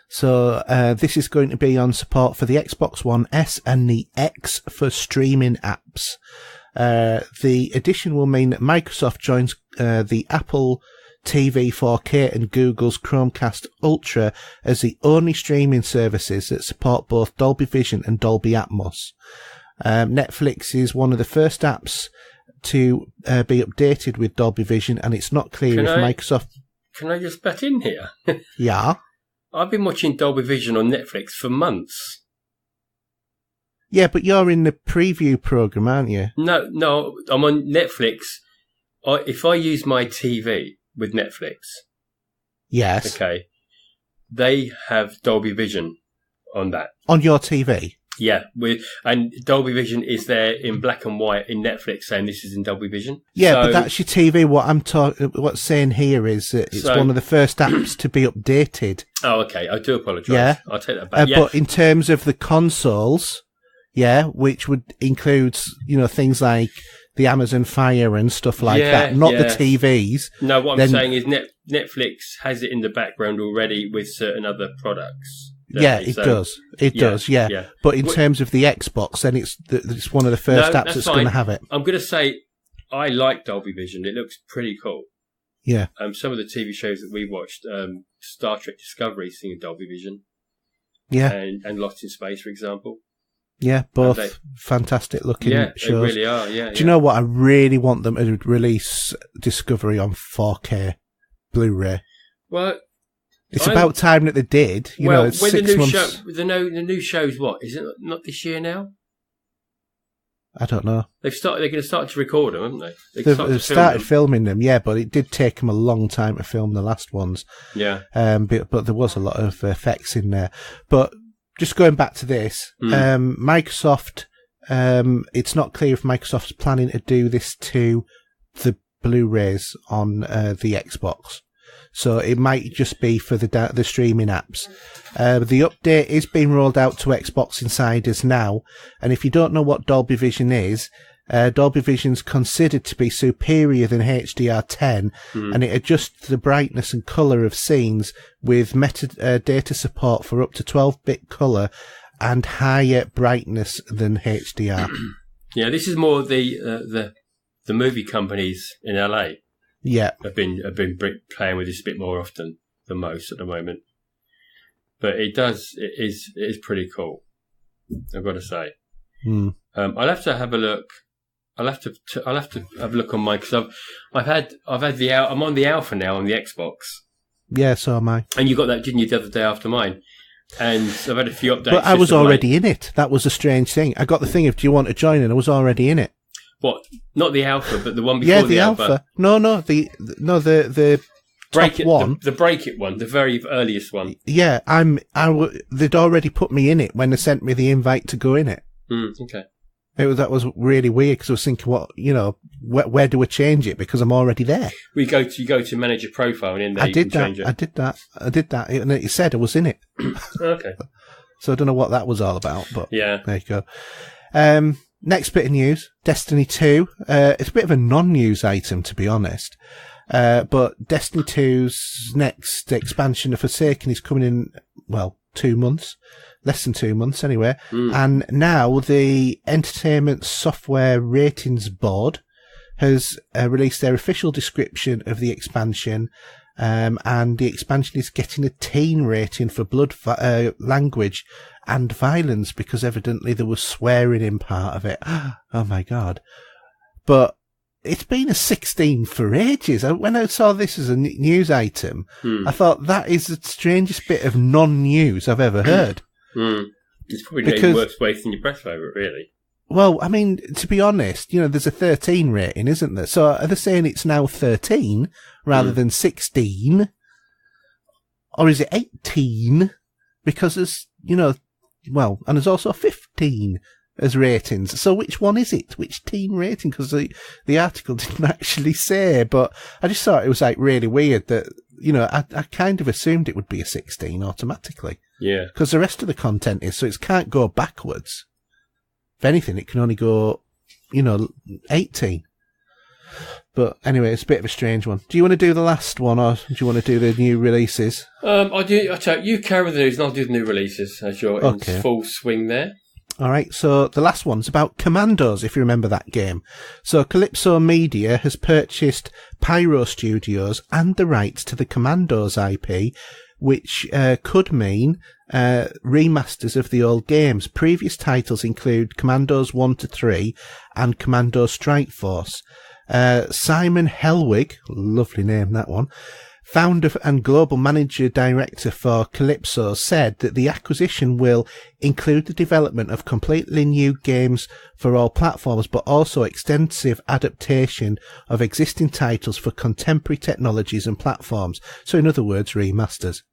So this is going to be on support for the Xbox One S and the X for streaming apps. The addition will mean that Microsoft joins the Apple TV 4K and Google's Chromecast Ultra as the only streaming services that support both Dolby Vision and Dolby Atmos. Netflix is one of the first apps to be updated with Dolby Vision, and it's not clear if Microsoft... Can I just butt in here? Yeah? I've been watching Dolby Vision on Netflix for months. Yeah, but you're in the preview program, aren't you? No, I'm on Netflix. If I use my TV with Netflix... Yes. Okay. They have Dolby Vision on that. On your TV? Yeah, and Dolby Vision is there in black and white in Netflix, saying this is in Dolby Vision. Yeah, but that's your TV. What's saying here is that it's one of the first apps to be updated. Oh, okay. I do apologise. Yeah, I'll take that back. But in terms of the consoles, which would include things like the Amazon Fire and stuff like that, not the TVs. No, what I'm saying is Netflix has it in the background already with certain other products. Yeah, it does. It does. Yeah. But in terms of the Xbox, then it's one of the first apps that's going to have it. I'm going to say I like Dolby Vision. It looks pretty cool. Yeah. Some of the TV shows that we watched, Star Trek Discovery, seeing Dolby Vision. Yeah. And Lost in Space, for example. Yeah, both fantastic looking shows. Yeah, they really are. Yeah. Do you know what? I really want them to release Discovery on 4K Blu-ray. Well. It's about time that they did. It's when 6 months. The new show's what? Is it not this year now? I don't know. They're going to start to record them, haven't they? They've started filming them, yeah, but it did take them a long time to film the last ones. Yeah. But there was a lot of effects in there. But just going back to this, Microsoft, it's not clear if Microsoft's planning to do this to the Blu-rays on the Xbox. So it might just be for the streaming apps. The update is being rolled out to Xbox insiders now. And if you don't know what Dolby Vision is, Dolby Vision's considered to be superior than HDR10, and it adjusts the brightness and colour of scenes with metadata support for up to 12-bit colour and higher brightness than HDR. Yeah, this is more the movie companies in LA. Yeah, I've been playing with this a bit more often than most at the moment, but it is pretty cool. I've got to say. I'll have to have a look. I'll have to have a look on mine because I'm on the alpha now on the Xbox. Yeah, so am I. And you got that, didn't you, the other day after mine? And I've had a few updates. But I was already in it. That was a strange thing. I got the thing of, do you want to join? And I was already in it. What? Not the alpha, but the one before the alpha. No, the break it one. The break it one, the very earliest one. Yeah, they'd already put me in it when they sent me the invite to go in it. Okay. That was really weird because I was thinking, where do I change it? Because I'm already there. You go to manage your profile and in there you can change it. I did that, and it said I was in it. Okay. So I don't know what that was all about, but yeah, there you go. Next bit of news, Destiny 2. It's a bit of a non-news item, to be honest. But Destiny 2's next expansion of Forsaken is coming in, 2 months. Less than 2 months, anyway. And now the Entertainment Software Ratings Board has released their official description of the expansion. And the expansion is getting a teen rating for blood, language, and violence because evidently there was swearing in part of it. Oh my God. But it's been a 16 for ages. When I saw this as a news item, I thought that is the strangest bit of non-news I've ever heard. It's probably not even worth wasting your breath over it, really. Well, I mean, to be honest, there's a 13 rating, isn't there? So are they saying it's now 13 rather than 16? Or is it 18? Because there's, and there's also 15 as ratings. So which one is it? Which teen rating? Because the article didn't actually say, but I just thought it was really weird that, I kind of assumed it would be a 16 automatically. Yeah. Because the rest of the content is, so it can't go backwards. If anything, it can only go, 18. But anyway, it's a bit of a strange one. Do you want to do the last one, or do you want to do the new releases? I'll tell you carry with the news, and I'll do the new releases as you're in full swing there. All right, so the last one's about Commandos, if you remember that game. So Calypso Media has purchased Pyro Studios and the rights to the Commandos IP, which could mean remasters of the old games. Previous titles include Commandos 1 to 3 and Commando Strike Force. Simon Helwig, lovely name that one, founder and global manager director for Calypso, said that the acquisition will include the development of completely new games for all platforms, but also extensive adaptation of existing titles for contemporary technologies and platforms. So in other words, remasters.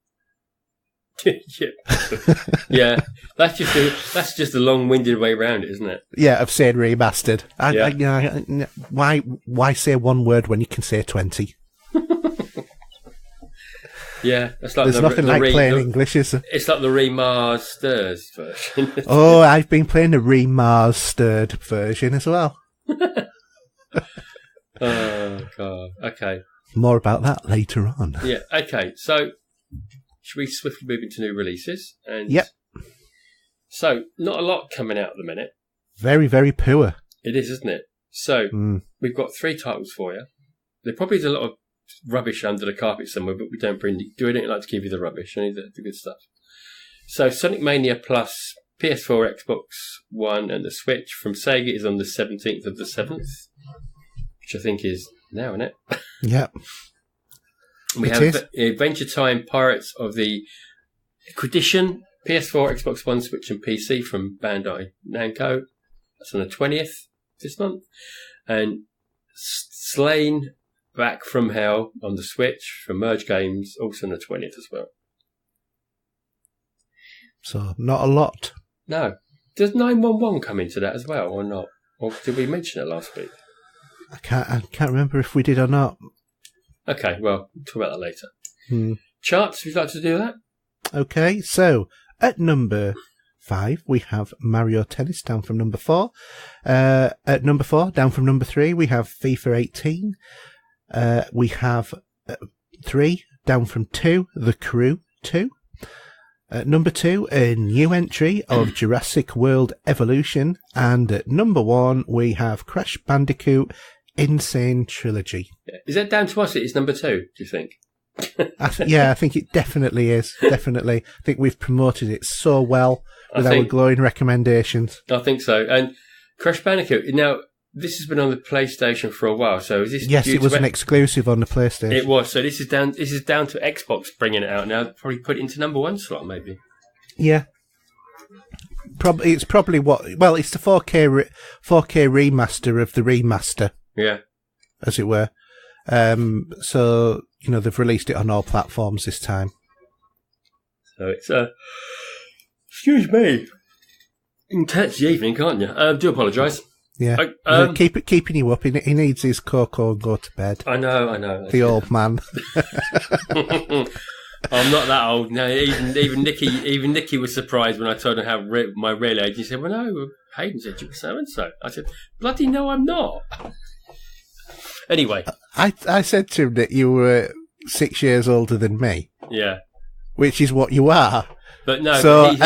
Yeah, that's just a long-winded way around it, isn't it? Yeah, of saying remastered. Why say one word when you can say 20? Yeah, it's like there's nothing like playing English, is there? It's like the Re-Mars-Tered version. Oh, I've been playing the Re-Mars-Tered version as well. Oh God. Okay. More about that later on. Yeah. Okay. So, should we swiftly move into new releases? Yep. So, not a lot coming out at the minute. Very, very poor. It is, isn't it? So, we've got 3 titles for you. There probably is a lot of rubbish under the carpet somewhere, but we don't do anything like to give you the rubbish, only the good stuff. So, Sonic Mania Plus, PS4, Xbox One, and the Switch from Sega is on the 17th of the 7th, which I think is now, isn't it? Yep. We have Adventure Time Pirates of the Equidition, PS4, Xbox One, Switch, and PC from Bandai Namco. That's on the 20th this month. And Slain Back from Hell on the Switch from Merge Games, also on the 20th as well. So, not a lot. No. Does 911 come into that as well, or not? Or did we mention it last week? I can't remember if we did or not. Okay, well, we'll talk about that later. Charts, would you like to do that? Okay, so at number 5, we have Mario Tennis down from number 4. At number 4, down from number 3, we have FIFA 18. We have 3, down from 2, The Crew 2. At number 2, a new entry of Jurassic World Evolution. And at number 1, we have Crash Bandicoot Insane Trilogy. Is that down to us? It's number 2, do you think? I think it definitely is. Definitely. I think we've promoted it so well with our glowing recommendations. I think so. And Crash Bandicoot, now, this has been on the PlayStation for a while, so is this... Yes, it was an exclusive on the PlayStation. It was, so this is down to Xbox bringing it out now. Probably put it into number 1 slot, maybe. Yeah. It's probably it's the 4K remaster of the remaster. Yeah. As it were. So, they've released it on all platforms this time. So it's, excuse me. You can touch the evening, can't you? Do apologise. Yeah. Keeping you up. He needs his cocoa and go to bed. I know. The old man. I'm not that old. No, even Nikki was surprised when I told her how my real age. He said, well, no, Haydn said you were so-and-so. I said, bloody no, I'm not. Anyway. I said to him that you were 6 years older than me. Yeah. Which is what you are. But no, so, he's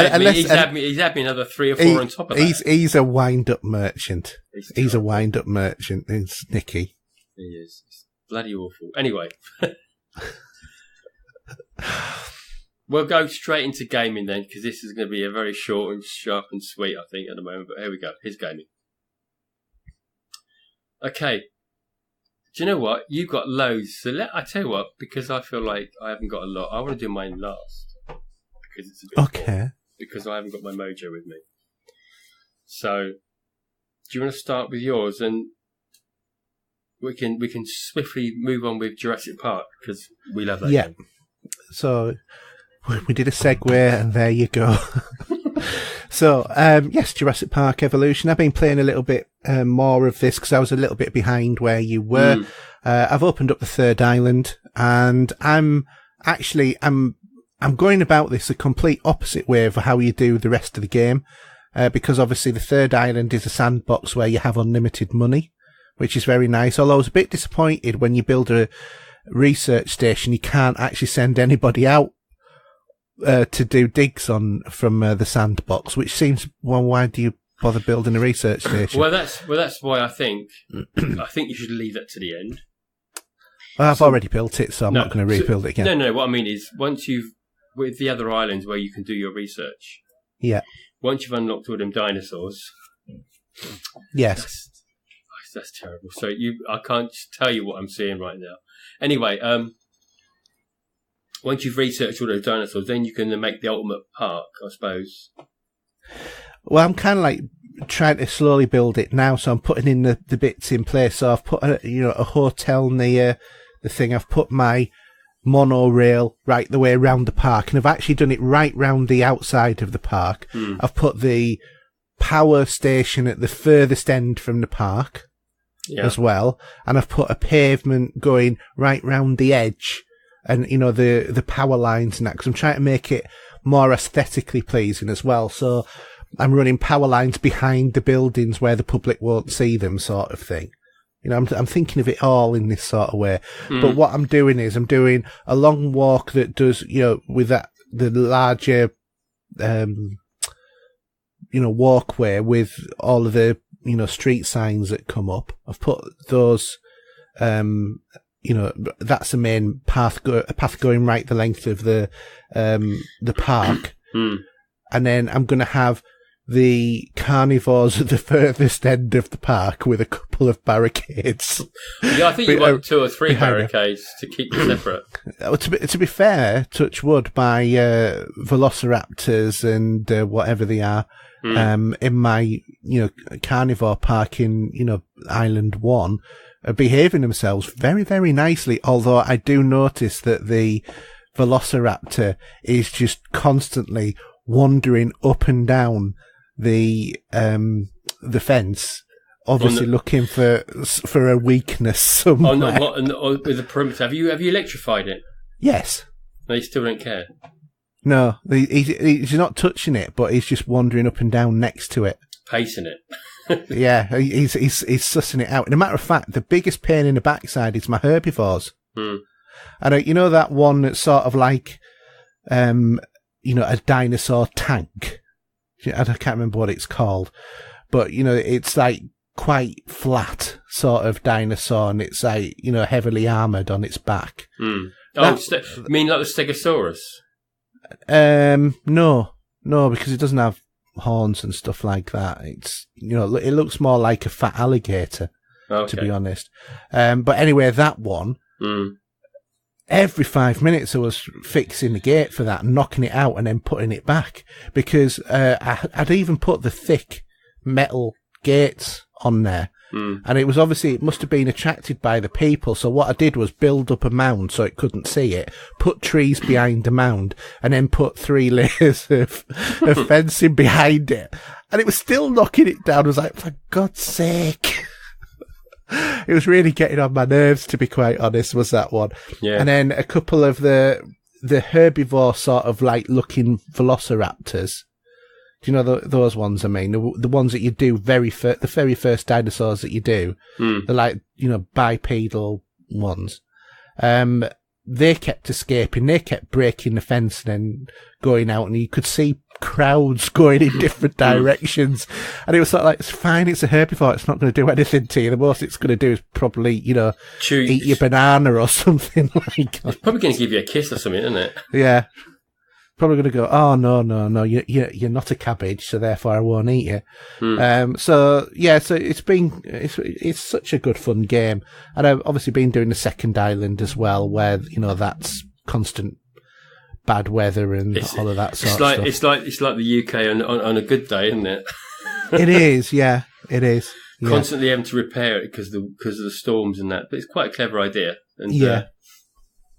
had me another 3 or 4 on top of that. He's a wind-up merchant. He's a wind-up merchant. It's Nicky. He is. It's bloody awful. Anyway. We'll go straight into gaming then, because this is going to be a very short and sharp and sweet, I think, at the moment. But here we go. Here's gaming. Okay. Do you know what? You've got loads. So I tell you what, because I feel like I haven't got a lot, I want to do mine last. Because it's a bit okay. Because I haven't got my mojo with me. So, do you want to start with yours? And we can swiftly move on with Jurassic Park, because we love that game. So, we did a segue, and there you go. So, yes, Jurassic Park Evolution. I've been playing a little bit more of this because I was a little bit behind where you were. I've opened up the third island, and I'm going about this a complete opposite way of how you do the rest of the game, because obviously the third island is a sandbox where you have unlimited money, which is very nice. Although I was a bit disappointed when you build a research station, you can't actually send anybody out to do digs from the sandbox, which seems, well, why do you bother building a research station? Well, that's why I think you should leave that to the end. Well, I've already built it, so I'm not going to rebuild it again. No. What I mean is, once you've with the other islands where you can do your research. Yeah. Once you've unlocked all them dinosaurs. Yes. That's terrible. So I can't tell you what I'm seeing right now. Anyway, once you've researched all those dinosaurs, then you can make the ultimate park, I suppose. Well, I'm kind of like trying to slowly build it now, so I'm putting in the bits in place. So I've put a hotel near the thing. I've put my monorail right the way around the park, and I've actually done it right round the outside of the park. I've put the power station at the furthest end from the park as well, and I've put a pavement going right round the edge, and the power lines and that, because I'm trying to make it more aesthetically pleasing as well. So I'm running power lines behind the buildings where the public won't see them, sort of thing. I'm thinking of it all in this sort of way. But what I'm doing is I'm doing a long walk that does, with the larger, walkway with all of the, street signs that come up. I've put those, that's the main path going right the length of the park. And then I'm going to have the carnivores at the furthest end of the park with a couple of barricades. Yeah, I think you want 2 or 3 barricades to keep them separate. To be fair, touch wood, by velociraptors and whatever they are, in my carnivore park in Island 1 are behaving themselves very, very nicely. Although I do notice that the velociraptor is just constantly wandering up and down the fence, obviously looking for a weakness somewhere. With the perimeter, have you electrified it? Yes. No, you still don't care. No, he's not touching it, but he's just wandering up and down next to it, pacing it. Yeah, he's sussing it out. And a matter of fact, the biggest pain in the backside is my herbivores. And that one that's sort of like, a dinosaur tank. I can't remember what it's called, but it's like quite flat sort of dinosaur, and it's like heavily armored on its back. You mean like the Stegosaurus? No, because it doesn't have horns and stuff like that. It's it looks more like a fat alligator, to be honest. But anyway, that one. Every 5 minutes I was fixing the gate for that, knocking it out and then putting it back, because I'd even put the thick metal gates on there. And it must have been attracted by the people. So what I did was build up a mound so it couldn't see it, put trees behind the mound, and then put 3 layers of fencing behind it. And it was still knocking it down. I was like, for God's sake. It was really getting on my nerves, to be quite honest, was that one. Yeah. And then a couple of the herbivore sort of like looking velociraptors. Do you know those ones I mean? The ones that you do the very first dinosaurs that you do. They're like, bipedal ones. They kept escaping. They kept breaking the fence and then going out, and you could see crowds going in different directions. And it was sort of like, it's fine, it's a herbivore, it's not going to do anything to you. The most it's going to do is probably, eat your banana or something like that. It's probably going to give you a kiss or something, isn't it? Yeah. probably going to go, oh, no, you're not a cabbage, so therefore I won't eat you. So it's such a good fun game. And I've obviously been doing the second island as well, where, that's constant bad weather and all of that sort of stuff. It's like the UK on a good day, isn't it? It is, yeah, it is. Yeah. Constantly having to repair it because of the storms and that. But it's quite a clever idea. And,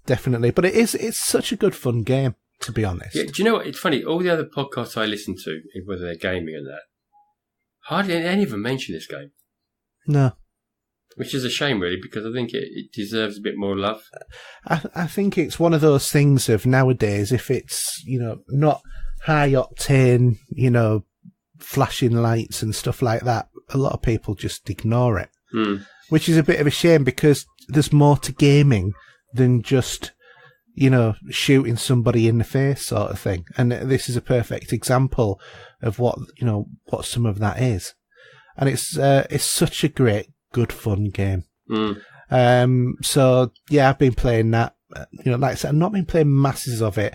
definitely. But it's such a good fun game, to be honest. Yeah, do you know what? It's funny. All the other podcasts I listen to, whether they're gaming and that, hardly any of them mention this game. No. Which is a shame, really, because I think it deserves a bit more love. I think it's one of those things of nowadays, if it's, not high octane, flashing lights and stuff like that, a lot of people just ignore it. Which is a bit of a shame, because there's more to gaming than just, shooting somebody in the face sort of thing. And this is a perfect example of what some of that is. And it's such a great, good fun game. So yeah, I've been playing that. Like I said, I've not been playing masses of it,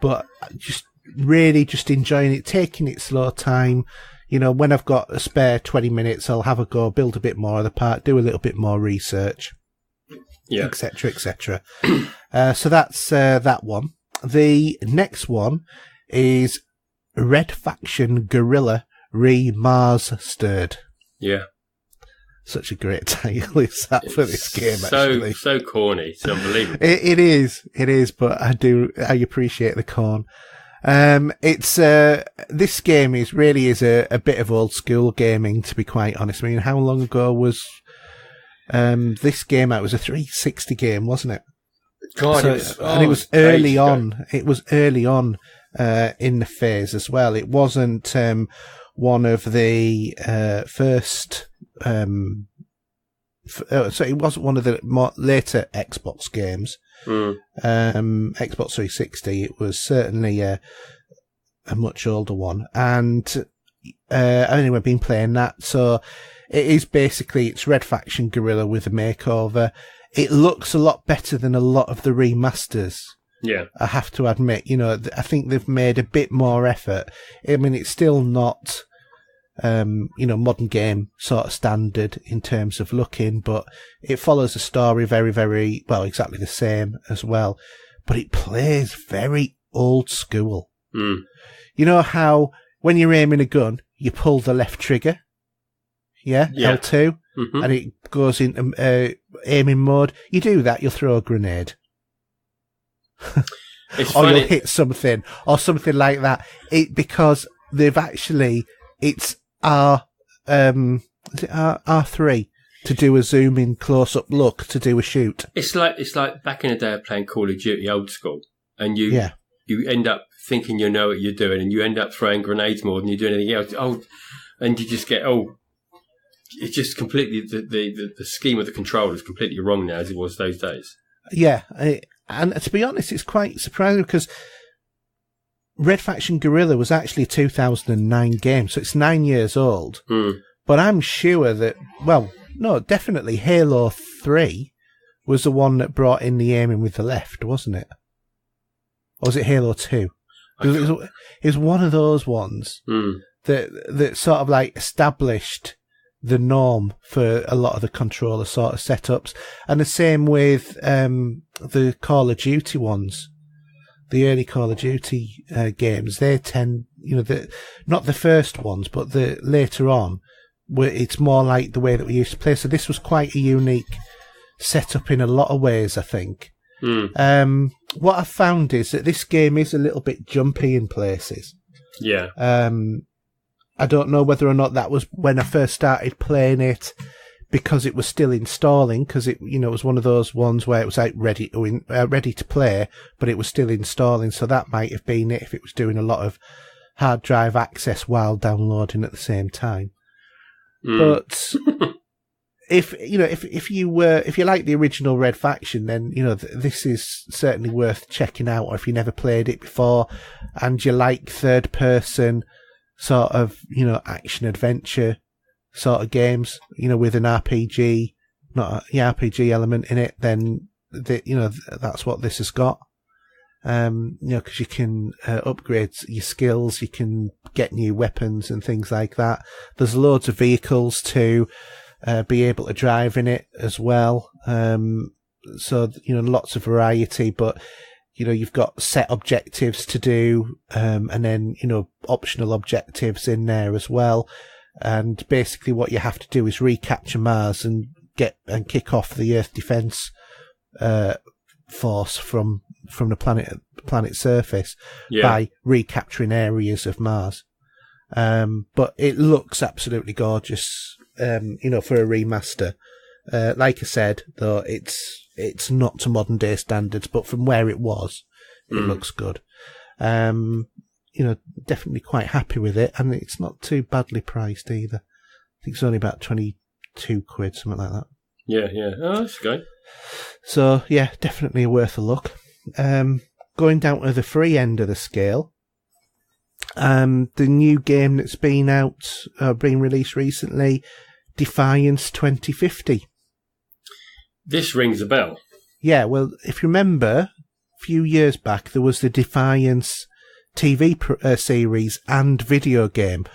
but just really just enjoying it, taking it slow time. When I've got a spare 20 minutes, I'll have a go, build a bit more of the part, do a little bit more research, etc., etc. So that's that one. The next one is Red Faction Guerrilla Re-Mars-Tered. Yeah. Such a great title is that for this game, actually. So corny. It's unbelievable. It is, but I appreciate the corn. It's this game is a bit of old school gaming, to be quite honest. I mean, how long ago was this game out? It was a 360 game, wasn't it? God, it was early on. It was early on in the phase as well. It wasn't one of the first. So it wasn't one of the more later Xbox games. Xbox 360. It was certainly a much older one, and anyway, I've been playing that. So it is basically, it's Red Faction Guerrilla with a makeover. It looks a lot better than a lot of the remasters. Yeah, I have to admit. I think they've made a bit more effort. I mean, it's still not modern game sort of standard in terms of looking, but it follows a story very, very well, exactly the same as well. But it plays very old school. You know how when you're aiming a gun, you pull the left trigger? Yeah. L2, and it goes into aiming mode. You do that, you'll throw a grenade. Or you'll hit something, or something like that. Because they've actually, it's R3 to do a zoom in close up look to do a shoot. It's like back in the day of playing Call of Duty old school, and you end up thinking you know what you're doing, and you end up throwing grenades more than you do anything else. And you just get it's just completely the scheme of the control is completely wrong now as it was those days. Yeah, and to be honest, it's quite surprising because Red Faction Guerrilla was actually a 2009 game, so it's 9 years old. But I'm sure that, definitely Halo 3 was the one that brought in the aiming with the left, wasn't it? Or was it Halo 2? It was one of those ones that sort of like established the norm for a lot of the controller sort of setups. And the same with the Call of Duty ones. The early Call of Duty games, they tend, not the first ones, but the later on, where it's more like the way that we used to play. So this was quite a unique setup in a lot of ways, I think. What I've found is that this game is a little bit jumpy in places. Yeah. I don't know whether or not that was when I first started playing it, because it was still installing, because it was one of those ones where it was like ready to play, but it was still installing. So that might have been it if it was doing a lot of hard drive access while downloading at the same time. But if you like the original Red Faction, then this is certainly worth checking out. Or if you never played it before and you like third person sort of action adventure sort of games, with an RPG, not an RPG element in it, then that's what this has got. Because you can upgrade your skills, you can get new weapons and things like that. There's loads of vehicles to be able to drive in it as well. So, lots of variety, but, you've got set objectives to do, and then, optional objectives in there as well. And basically what you have to do is recapture Mars and kick off the Earth defense, force from the planet's surface by recapturing areas of Mars. But it looks absolutely gorgeous, for a remaster. Like I said, though, it's not to modern day standards, but from where it was, it looks good. Definitely quite happy with it, and it's not too badly priced either. I think it's only about 22 quid, something like that. Yeah. Oh, that's good. So, yeah, definitely worth a look. Going down to the free end of the scale, the new game that's been released recently, Defiance 2050. This rings a bell. Yeah, well, if you remember, a few years back, there was the Defiance TV series and video game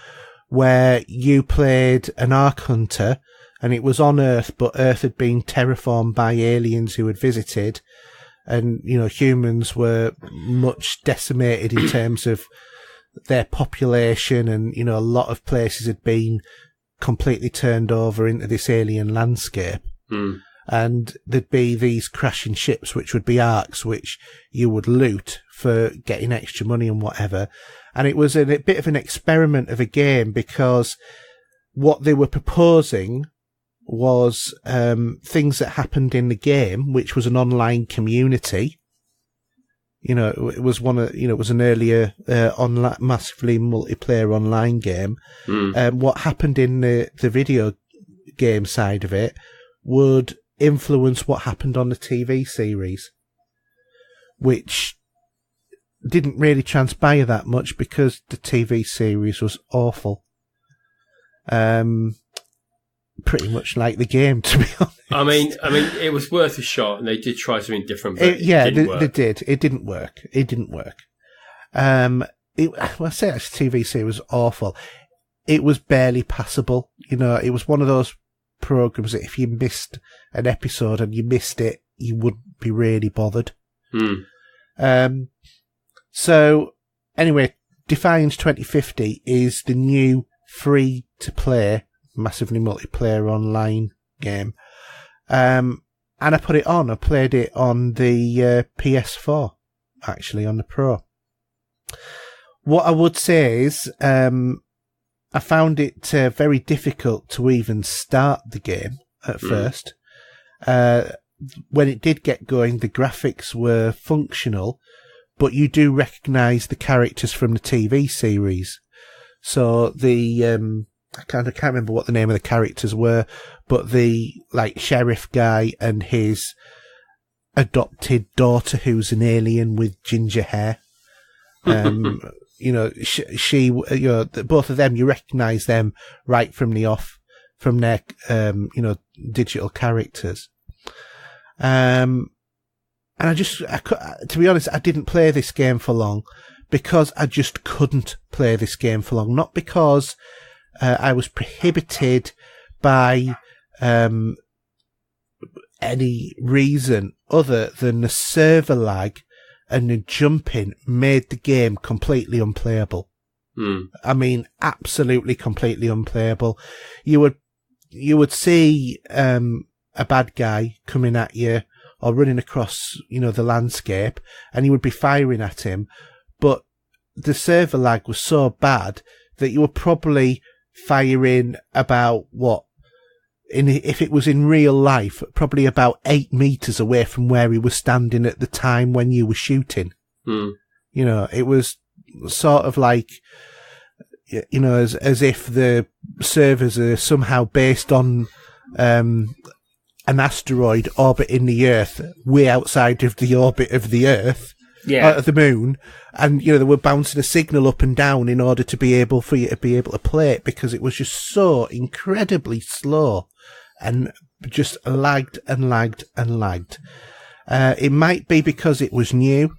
where you played an Ark Hunter, and it was on Earth, but Earth had been terraformed by aliens who had visited, and, humans were much decimated in terms of their population, and, a lot of places had been completely turned over into this alien landscape. And there'd be these crashing ships, which would be arcs, which you would loot for getting extra money and whatever. And it was a bit of an experiment of a game, because what they were proposing was things that happened in the game, which was an online community. It was it was an earlier online, massively multiplayer online game. What happened in the video game side of it would influence what happened on the TV series, which didn't really transpire that much because the TV series was awful. Pretty much like the game, to be honest. I mean, it was worth a shot, and they did try something different, but they did. It didn't work. I say that TV series was awful. It was barely passable. It was one of those programs that if you missed an episode and you missed it, you wouldn't be really bothered. So anyway, Defiance 2050 is the new free-to-play, massively multiplayer online game. And I put it on. I played it on the PS4, actually, on the Pro. What I would say is I found it very difficult to even start the game at first. When it did get going, the graphics were functional, but you do recognise the characters from the TV series. So the I can't remember what the name of the characters were, but the sheriff guy and his adopted daughter, who's an alien with ginger hair. She both of them, you recognise them right from the off, from their, digital characters. And to be honest, I didn't play this game for long because I just couldn't play this game for long. Not because I was prohibited by any reason other than the server lag and the jumping made the game completely unplayable. I mean, absolutely completely unplayable. You would see a bad guy coming at you or running across, the landscape, and you would be firing at him, but the server lag was so bad that you were probably firing about if it was in real life, probably about 8 meters away from where he was standing at the time when you were shooting. It was sort of like, as if the servers are somehow based on an asteroid orbiting the Earth way outside of the orbit of the Earth, of the moon, and they were bouncing a signal up and down in order to be able for you to be able to play it, because it was just so incredibly slow and just lagged and lagged and lagged. It might be because it was new,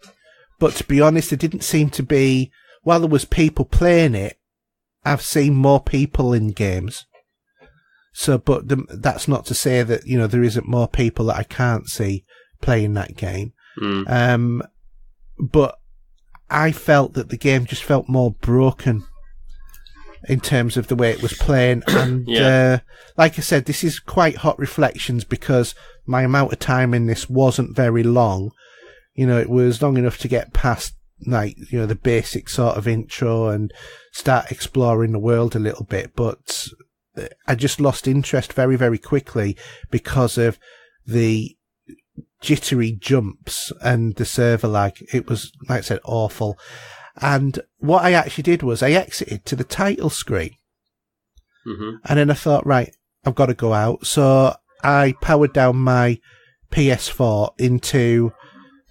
But to be honest, there didn't seem to be, while there was people playing it, I've seen more people in games. So, but that's not to say that, there isn't more people that I can't see playing that game. But I felt that the game just felt more broken in terms of the way it was playing. And like I said, this is quite hot reflections because my amount of time in this wasn't very long. It was long enough to get past, the basic sort of intro and start exploring the world a little bit. But I just lost interest very, very quickly because of the jittery jumps and the server lag. It was, like I said, awful. And what I actually did was I exited to the title screen. And then I thought, right, I've got to go out. So I powered down my PS4 into,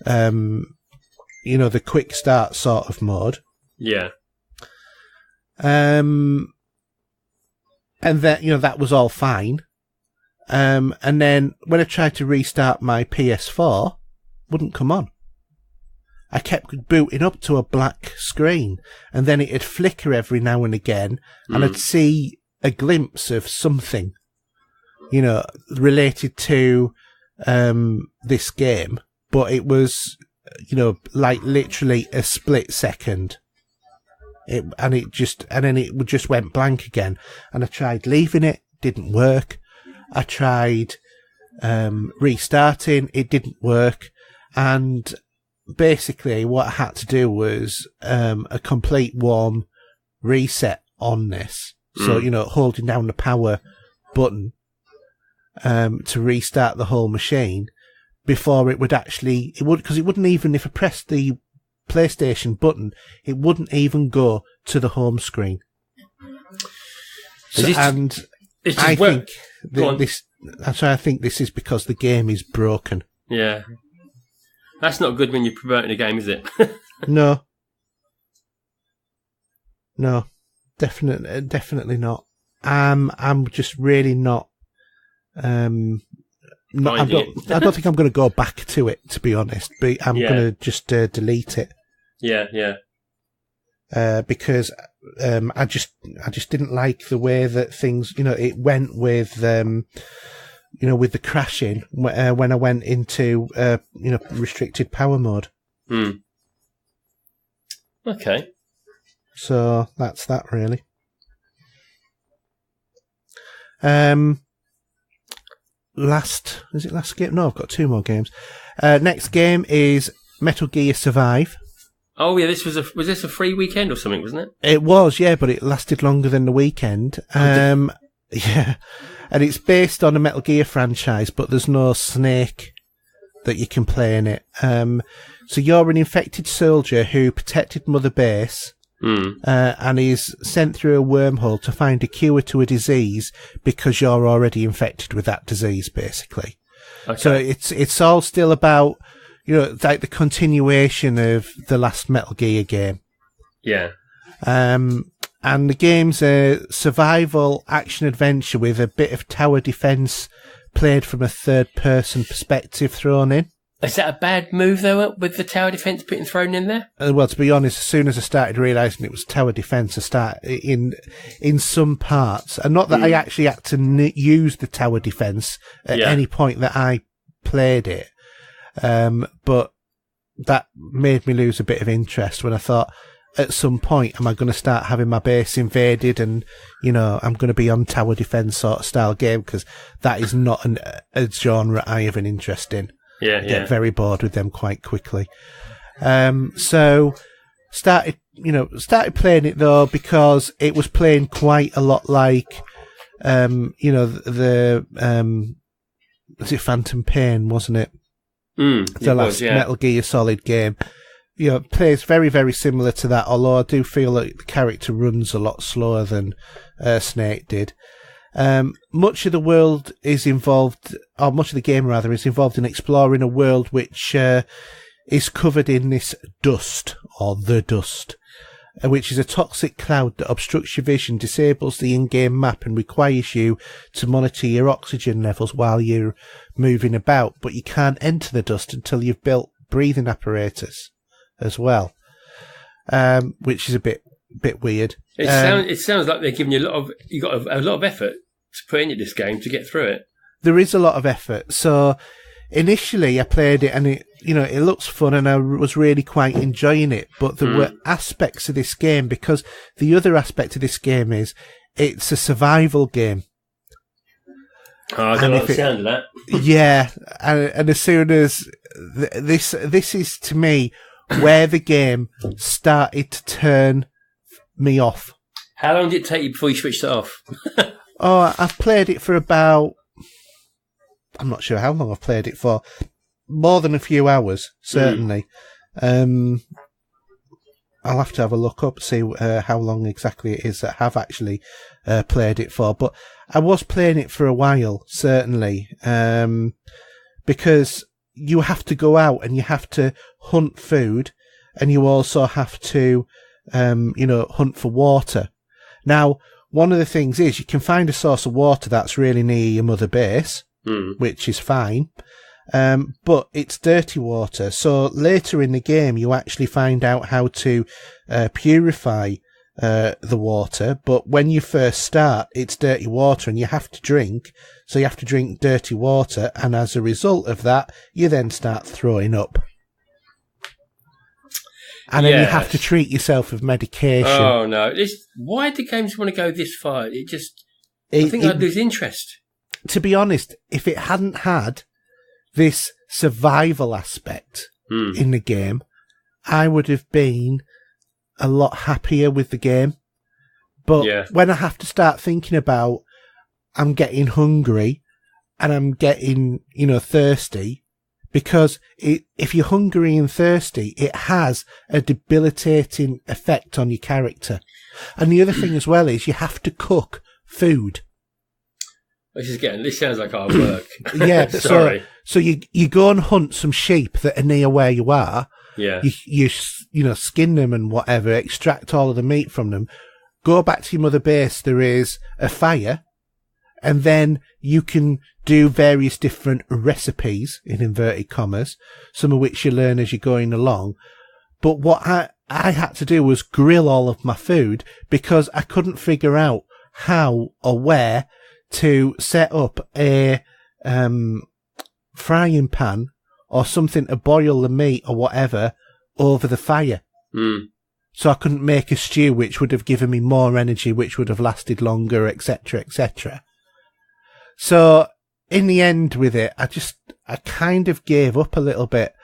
the quick start sort of mode. Yeah. And then, that was all fine. And then when I tried to restart my PS4, wouldn't come on. I kept booting up to a black screen, and then it'd flicker every now and again, and I'd see a glimpse of something, related to this game, but it was, like literally a split second. And then it just went blank again, and I tried leaving it, didn't work. I tried restarting, it didn't work, and basically what I had to do was a complete warm reset on this. So, holding down the power button to restart the whole machine before it would actually, because it wouldn't even, if I pressed the PlayStation button, it wouldn't even go to the home screen. So, I think this is because the game is broken. Yeah. That's not good when you're promoting a game, is it? No, definitely not. I'm just really not. I don't think I'm going to go back to it, to be honest. But I'm going to just delete it. Yeah. Because I just didn't like the way that things, it went with with the crashing when I went into restricted power mode. Okay. So that's that really. Last game? No, I've got two more games. Next game is Metal Gear Survive. Oh yeah, was this a free weekend or something, wasn't it? It was, yeah, but it lasted longer than the weekend. Yeah, and it's based on a Metal Gear franchise, but there's no Snake that you can play in it. So you're an infected soldier who protected Mother Base, and is sent through a wormhole to find a cure to a disease because you're already infected with that disease, basically. Okay. So it's all still about, like the continuation of the last Metal Gear game. Yeah. And the game's a survival action adventure with a bit of tower defense played from a third-person perspective thrown in. Is that a bad move, though, with the tower defense being thrown in there? Well, to be honest, as soon as I started realising it was tower defense, I started in some parts. And not that I actually had to use the tower defense at any point that I played it. But that made me lose a bit of interest when I thought, at some point, am I going to start having my base invaded and, I'm going to be on tower defense sort of style game? Because that is not a genre I have an interest in. Yeah, I get very bored with them quite quickly. So started playing it though because it was playing quite a lot like, was it Phantom Pain, wasn't it? The last Metal Gear Solid game. Plays very, very similar to that, although I do feel like the character runs a lot slower than Snake did. Much of the world is involved, or much of the game rather, is involved in exploring a world which is covered in this dust, or the dust, which is a toxic cloud that obstructs your vision, disables the in-game map, and requires you to monitor your oxygen levels while you're moving about, but you can't enter the dust until you've built breathing apparatus as well, which is a bit weird. It sounds like they're giving you you got a lot of effort to put into this game to get through it. There is a lot of effort. So initially I played it and it looks fun and I was really quite enjoying it. But there were aspects of this game, because the other aspect of this game is it's a survival game. Oh, I don't like the sound of that. Yeah. And as soon as this is to me where the game started to turn me off. How long did it take you before you switched it off? Oh, I've played it for about... I'm not sure how long I've played it for. More than a few hours, certainly. I'll have to have a look up, see how long exactly it is that I have actually played it for. But I was playing it for a while, certainly, because you have to go out and you have to hunt food, and you also have to, hunt for water. Now, one of the things is you can find a source of water that's really near your mother base, which is fine, but it's dirty water. So later in the game, you actually find out how to purify the water. But when you first start, it's dirty water and you have to drink. So you have to drink dirty water. And as a result of that, you then start throwing up. And then you have to treat yourself with medication. Oh, no. Why do games want to go this far? I think I'd lose interest. To be honest, if it hadn't had this survival aspect in the game, I would have been a lot happier with the game. But when I have to start thinking about I'm getting hungry and I'm getting, thirsty, because if you're hungry and thirsty, it has a debilitating effect on your character. And the other thing as well is you have to cook food. This sounds like hard work. Yeah, sorry. So you go and hunt some sheep that are near where you are. Yeah. You skin them and whatever, extract all of the meat from them. Go back to your mother base. There is a fire, and then you can do various different recipes in inverted commas, some of which you learn as you're going along. But what I had to do was grill all of my food because I couldn't figure out how or where to set up a frying pan or something to boil the meat or whatever over the fire. So I couldn't make a stew which would have given me more energy, which would have lasted longer, etc., etc. So in the end with it, I kind of gave up a little bit.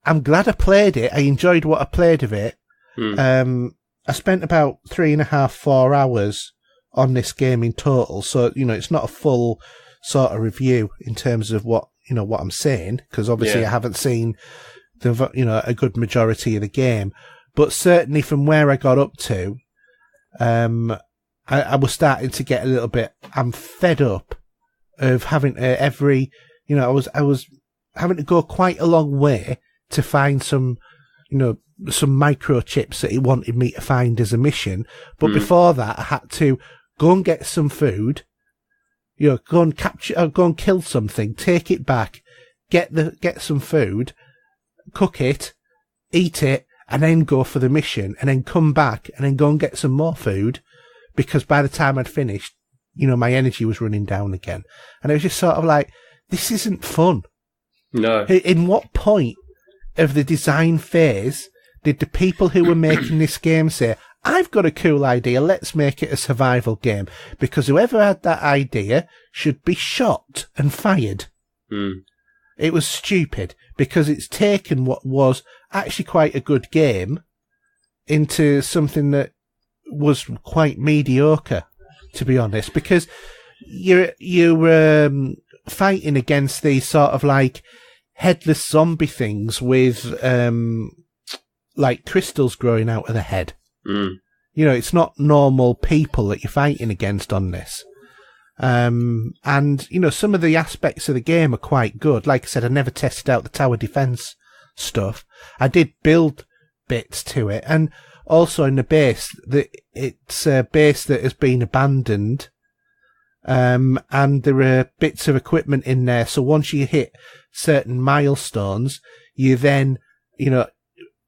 I'm glad I played it. I enjoyed what I played of it. I spent about 3.5, 4 hours on this game in total. So, it's not a full sort of review in terms of what I'm saying, because obviously I haven't seen a good majority of the game. But certainly from where I got up to, I was starting to get a little bit, I'm fed up of having to I was having to go quite a long way to find some microchips that he wanted me to find as a mission. But before that, I had to go and get some food, go and kill something, take it back, get some food, cook it, eat it, and then go for the mission, and then come back and then go and get some more food, because by the time I'd finished, my energy was running down again. And it was just sort of like, this isn't fun. No. In what point of the design phase did the people who were making this game say, I've got a cool idea, let's make it a survival game? Because whoever had that idea should be shot and fired. It was stupid, because it's taken what was actually quite a good game into something was quite mediocre, to be honest, because you're fighting against these sort of like headless zombie things with like crystals growing out of the head. It's not normal people that you're fighting against on this. And, some of the aspects of the game are quite good. Like I said, I never tested out the tower defense stuff. I did build bits to it. And also in the base, it's a base that has been abandoned. And there are bits of equipment in there. So once you hit certain milestones, you then,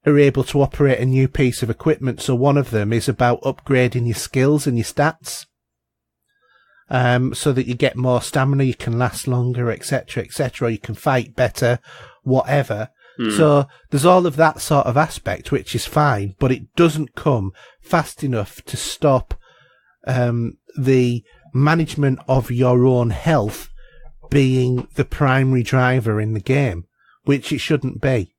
are able to operate a new piece of equipment. So one of them is about upgrading your skills and your stats, so that you get more stamina, you can last longer, etc., etc., you can fight better, whatever. So there's all of that sort of aspect, which is fine, but it doesn't come fast enough to stop the management of your own health being the primary driver in the game, which it shouldn't be.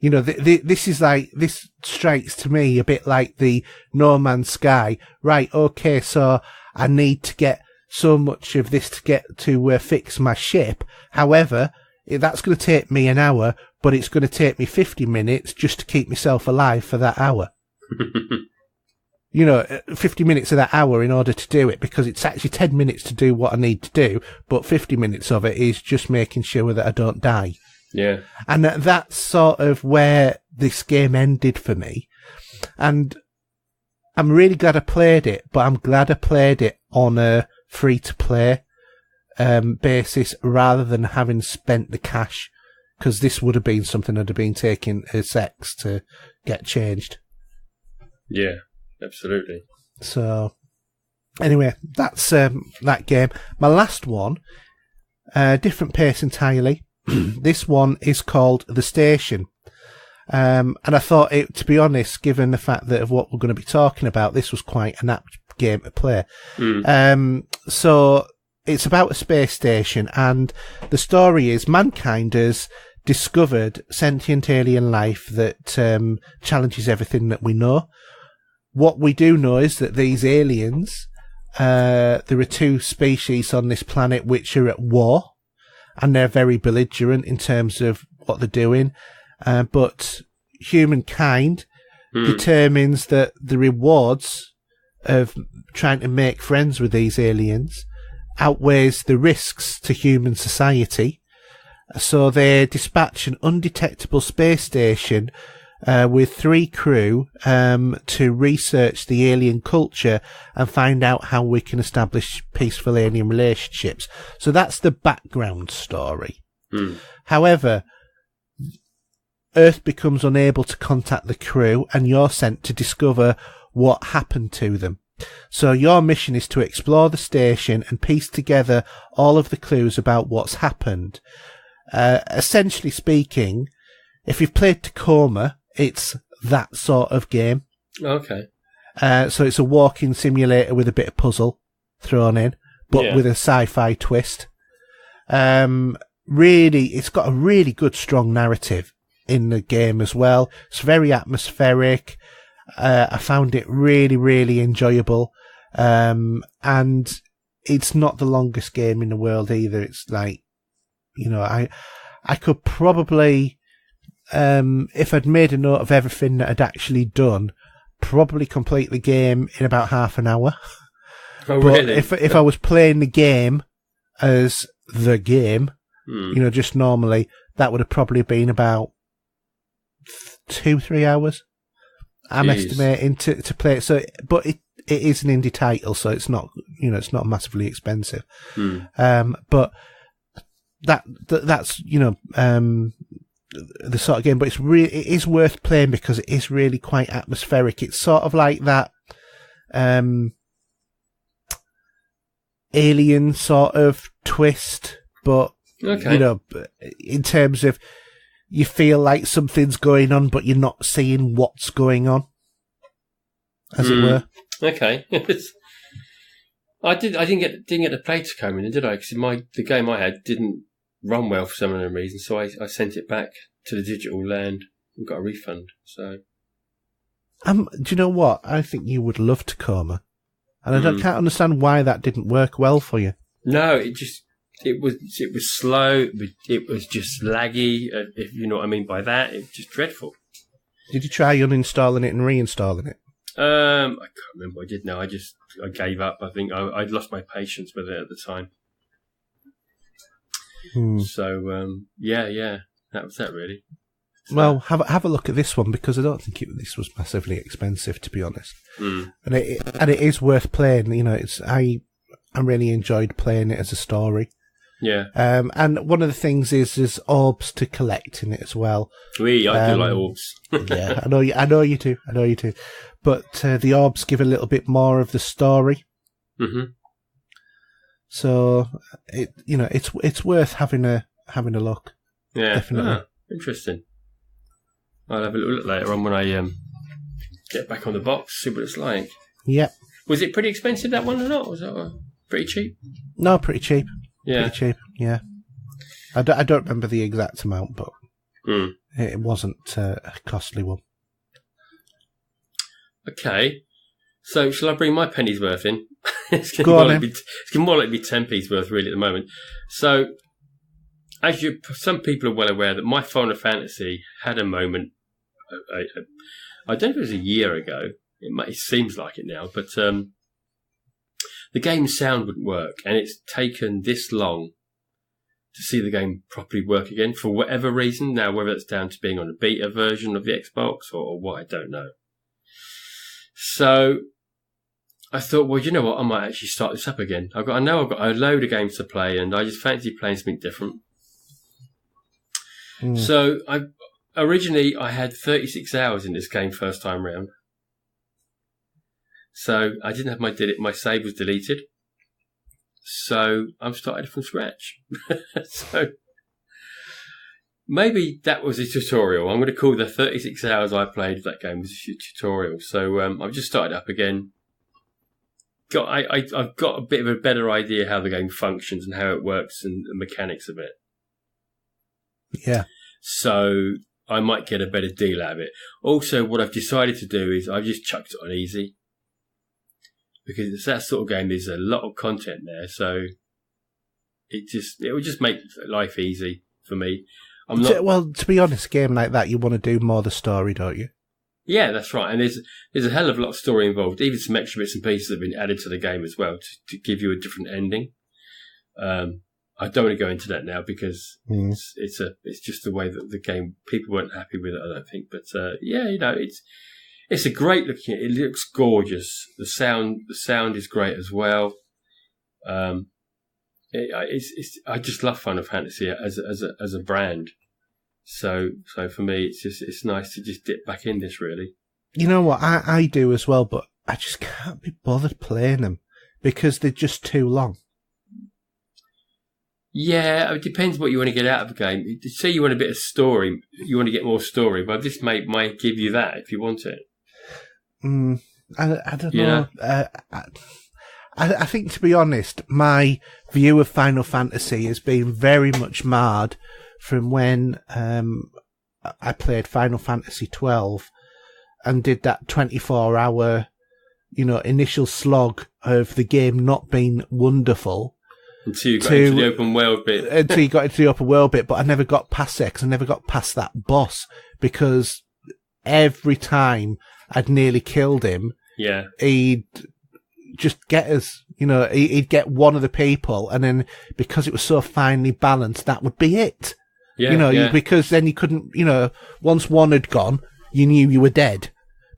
You know, this strikes to me a bit like the No Man's Sky. Right, okay, so I need to get so much of this to get to fix my ship. However, that's going to take me an hour, but it's going to take me 50 minutes just to keep myself alive for that hour. 50 minutes of that hour in order to do it, because it's actually 10 minutes to do what I need to do, but 50 minutes of it is just making sure that I don't die. Yeah. And that's sort of where this game ended for me. And I'm really glad I played it, but I'm glad I played it on a free-to-play basis rather than having spent the cash, because this would have been something I'd have been taking as X to get changed. Yeah, absolutely. So, anyway, that's that game. My last one, different pace entirely. This one is called The Station. And I thought it, to be honest, given the fact that of what we're going to be talking about, this was quite an apt game to play. So it's about a space station, and the story is mankind has discovered sentient alien life that challenges everything that we know. What we do know is that these aliens, there are two species on this planet which are at war, and they're very belligerent in terms of what they're doing. But humankind determines that the rewards of trying to make friends with these aliens outweighs the risks to human society. So they dispatch an undetectable space station with 3 crew to research the alien culture and find out how we can establish peaceful alien relationships. So that's the background story. However, Earth becomes unable to contact the crew, and you're sent to discover what happened to them. So your mission is to explore the station and piece together all of the clues about what's happened. Essentially speaking, if you've played Tacoma, it's that sort of game. Okay. So it's a walking simulator with a bit of puzzle thrown in, but with a sci-fi twist. Really, it's got a really good, strong narrative in the game as well. It's very atmospheric. I found it really, really enjoyable. And it's not the longest game in the world either. It's like, I could probably, if I'd made a note of everything that I'd actually done, probably complete the game in about half an hour. Oh, but really? if I was playing the game as the game, just normally, that would have probably been about 2-3 hours. I'm estimating to play it. So, but it is an indie title, so it's not, it's not massively expensive. But that's the sort of game. But it is worth playing because it is really quite atmospheric. It's sort of like that alien sort of twist, but in terms of, you feel like something's going on, but you're not seeing what's going on, as it were. Okay. I didn't get to play Tacoma, did I? Because the game I had didn't run well for some unknown reason, so I sent it back to the digital land and got a refund. So, do you know what? I think you would love Tacoma, and I can't understand why that didn't work well for you. No, it was slow. It was just laggy. If you know what I mean by that, it was just dreadful. Did you try uninstalling it and reinstalling it? I can't remember. I did. No, I gave up. I think I'd lost my patience with it at the time. So that was that really. So, well, have a look at this one, because I don't think this was massively expensive, to be honest. And it is worth playing. I really enjoyed playing it as a story. Yeah. And one of the things is there's orbs to collect in it as well. I do like orbs. Yeah, I know you do. But the orbs give a little bit more of the story. Mm-hmm. So it's worth having a look. Yeah, definitely. Interesting. I'll have a little look later on when I get back on the box, see what it's like. Yeah. Was it pretty expensive, that one, or not? Was that pretty cheap? No, pretty cheap. Yeah. Pretty cheap, yeah. I don't remember the exact amount, but it wasn't a costly one. Okay. So, shall I bring my penny's worth in? It's more likely to be 10p's worth, really, at the moment. So, as some people are well aware that my Final Fantasy had a moment, I don't know if it was a year ago, it seems like it now, but the game's sound wouldn't work, and it's taken this long to see the game properly work again, for whatever reason. Now, whether it's down to being on a beta version of the Xbox or what, I don't know. So, I thought, well, you know what, I might actually start this up again. I've got a load of games to play, and I just fancy playing something different. So, originally I had 36 hours in this game first time round. So, I didn't have my save was deleted. So, I'm starting from scratch. So, maybe that was a tutorial. I'm going to call the 36 hours I played of that game was a tutorial. So, I've just started up again. I've got a bit of a better idea how the game functions and how it works and the mechanics of it. Yeah. So I might get a better deal out of it. Also, what I've decided to do is I've just chucked it on easy. Because it's that sort of game, there's a lot of content there, so it would just make life easy for me. Well, to be honest, a game like that, you want to do more of the story, don't you? Yeah, that's right. And there's a hell of a lot of story involved. Even some extra bits and pieces have been added to the game as well to give you a different ending. I don't want to go into that now because it's just the way that the game, people weren't happy with it, I don't think. But it's a great looking. It looks gorgeous. The sound is great as well. I just love Final Fantasy as a brand. So for me, it's nice to just dip back in this, really. You know what? I do as well, but I just can't be bothered playing them because they're just too long. Yeah, it depends what you want to get out of a game. Say you want a bit of story, you want to get more story, but this might give you that if you want it. I don't know. I think, to be honest, my view of Final Fantasy has been very much marred from when I played Final Fantasy 12 and did that 24-hour, initial slog of the game not being wonderful. Until you got into the open world bit. Until you got into the open world bit, but I never got past it because I never got past that boss because every time I'd nearly killed him, he'd just get us, he'd get one of the people, and then because it was so finely balanced, that would be it. Because then you couldn't, once one had gone, you knew you were dead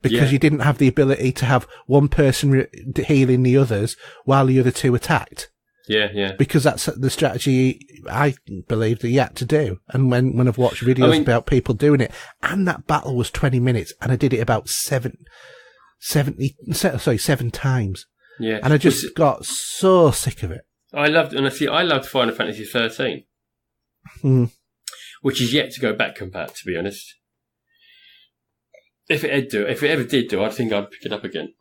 because you didn't have the ability to have one person healing the others while the other two attacked. Yeah. Because that's the strategy I believe that you had to do. And when I've watched videos about people doing it, and that battle was 20 minutes, and I did it about 7 times. Yeah. And I just got so sick of it. I loved Final Fantasy 13. Which is yet to go back compat, to be honest. If it ever did do, I think I'd pick it up again.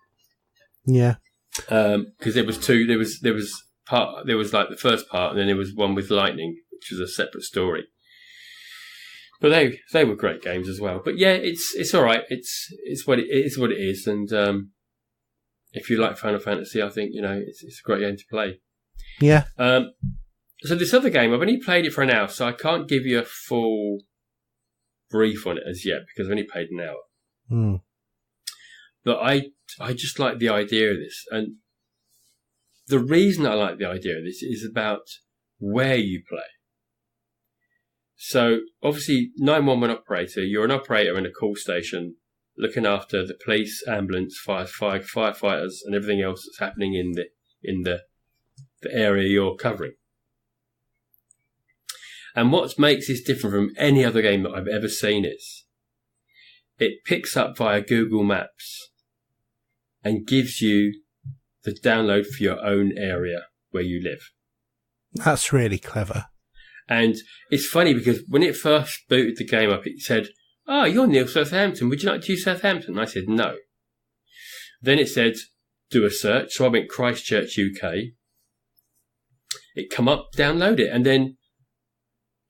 Yeah. Because there was two. There was like the first part, and then there was one with Lightning, which was a separate story. But they were great games as well. But yeah, it's all right. It's what it is. And if you like Final Fantasy, I think it's a great game to play. Yeah. So this other game, I've only played it for an hour, so I can't give you a full brief on it as yet because I've only played an hour. But I just like the idea of this, and the reason I like the idea of this is about where you play. So obviously, 911 operator, you're an operator in a call station looking after the police, ambulance, firefighters, and everything else that's happening in the area you're covering. And what makes this different from any other game that I've ever seen is it picks up via Google Maps and gives you the download for your own area where you live. That's really clever. And it's funny because when it first booted the game up, it said, "Oh, you're near Southampton. Would you like to use Southampton?" And I said, "No." Then it said, "Do a search." So I went Christchurch, UK. It come up, download it. And then,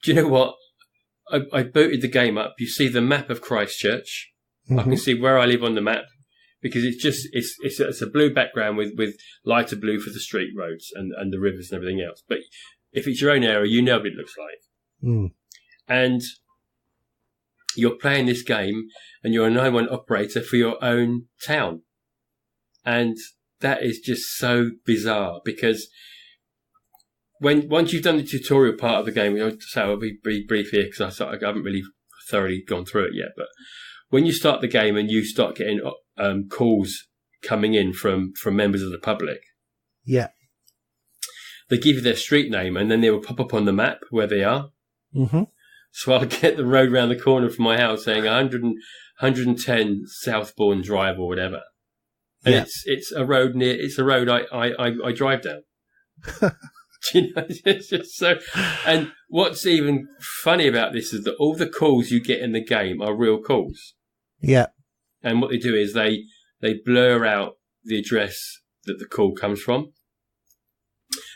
do you know what? I booted the game up. You see the map of Christchurch. I can see where I live on the map because it's a blue background with lighter blue for the street roads and the rivers and everything else. But if it's your own area, you know what it looks like. And you're playing this game and you're a 911 operator for your own town. And that is just so bizarre because once you've done the tutorial part of the game, I'll be brief here because I haven't really thoroughly gone through it yet. But when you start the game and you start getting calls coming in from members of the public, yeah, they give you their street name and then they will pop up on the map where they are. So I'll get the road round the corner from my house saying 110 Southbourne Drive or whatever. And it's a road I drive down. You know, it's just so. And what's even funny about this is that all the calls you get in the game are real calls. Yeah. And what they do is they blur out the address that the call comes from.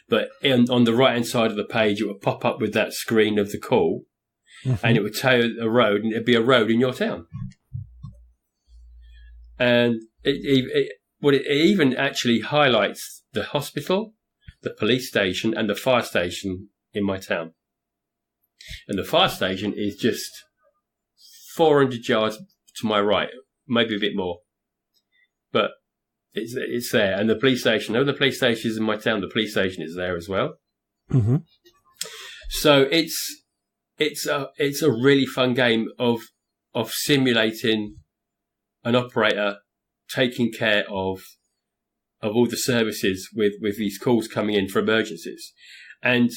But on the right hand side of the page, it will pop up with that screen of the call, and it would tell you a road, and it'd be a road in your town. And it even actually highlights the hospital, the police station, and the fire station in my town. And the fire station is just 400 yards to my right, maybe a bit more. But it's there. And the police station, the police station is in my town, the police station is there as well. So it's a really fun game of simulating an operator taking care of all the services with these calls coming in for emergencies. And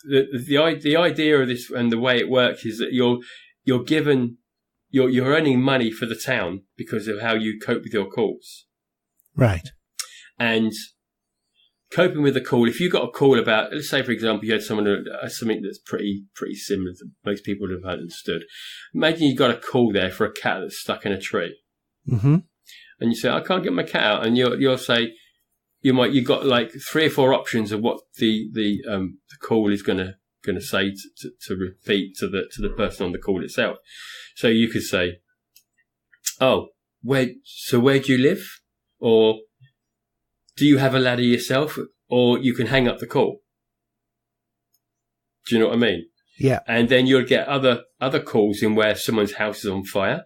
the idea of this and the way it works is that you're earning money for the town because of how you cope with your calls. Right. And coping with a call, if you got a call about, let's say, for example, you had something that's pretty similar that most people would have understood. Imagine you got a call there for a cat that's stuck in a tree. And you say, "I can't get my cat out," and you'll say, you've got like 3 or 4 options of what the call is going to say to repeat to the person on the call itself. So you could say, "Oh, where do you live?" Or, "Do you have a ladder yourself?" Or you can hang up the call. Do you know what I mean? Yeah. And then you'll get other calls in where someone's house is on fire.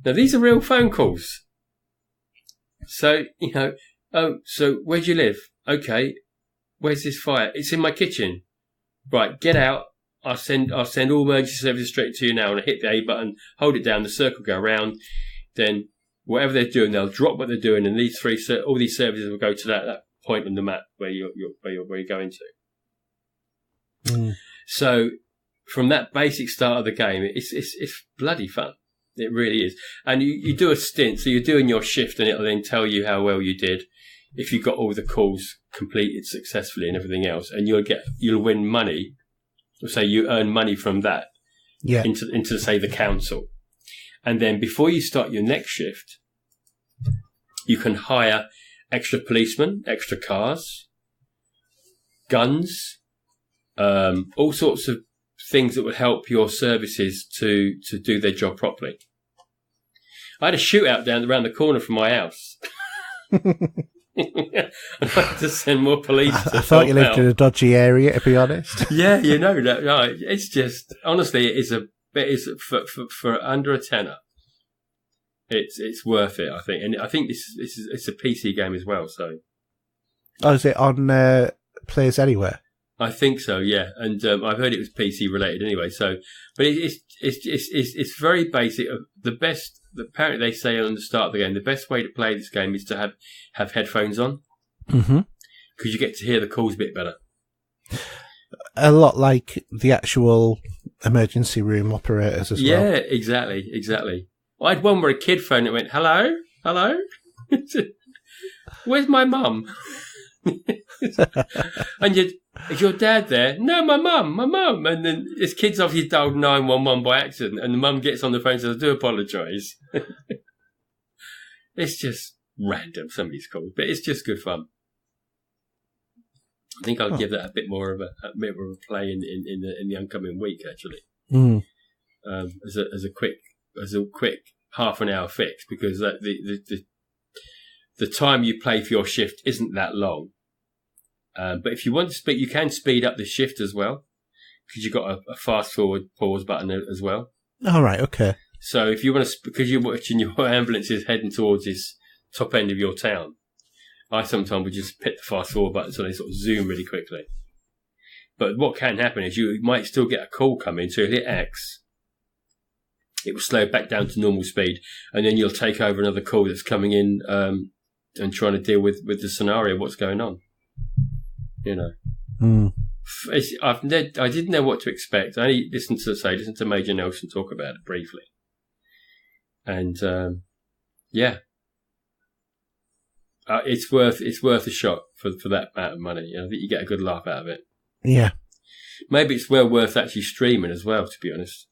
Now, these are real phone calls. So, so where do you live? Okay. Where's this fire? It's in my kitchen. Right, get out. I'll send all emergency services straight to you now. And I hit the A button, hold it down, the circle go around. Then whatever they're doing, they'll drop what they're doing, and all these services will go to that point on the map where you're going to. So from that basic start of the game, it's bloody fun. It really is. And you do a stint, so you're doing your shift, and it'll then tell you how well you did if you got all the calls completed successfully and everything else, and you'll win money. So you earn money from that into say the council. And then before you start your next shift, you can hire extra policemen, extra cars, guns, all sorts of things that would help your services to do their job properly. I had a shootout around the corner from my house. I had to send more police. I thought you lived in a dodgy area, to be honest. Yeah, it's just, honestly, it is for under a tenner. It's worth it, I think, and I think it's a PC game as well. So, is it on Players Anywhere? I think so, yeah, and I've heard it was PC related anyway. So, but it's very basic. The best, apparently, they say on the start of the game, the best way to play this game is to have headphones on, because you get to hear the calls a bit better. A lot like the actual emergency room operators as well. Yeah, exactly. I had one where a kid phoned and went, hello? Where's my mum? And is your dad there? No, my mum. And then this kid's obviously dialed 911 by accident, and the mum gets on the phone and says, I do apologise. It's just random, somebody's called, but it's just good fun. I think I'll give that a bit more of a play in the oncoming week, actually. As a quick half an hour fix, because the time you play for your shift isn't that long. But if you want to speed, you can speed up the shift as well, because you've got a fast forward pause button as well. All right, okay. So if you want to, because you're watching your ambulances heading towards this top end of your town, I sometimes would just hit the fast forward button so they sort of zoom really quickly. But what can happen is you might still get a call coming, so you'll hit X. It will slow back down to normal speed, and then you'll take over another call that's coming in and trying to deal with the scenario, what's going on. You know. I didn't know what to expect. I only listened to Major Nelson talk about it briefly. And, it's worth a shot for that amount of money. You know, I think you get a good laugh out of it. Yeah. Maybe it's well worth actually streaming as well, to be honest.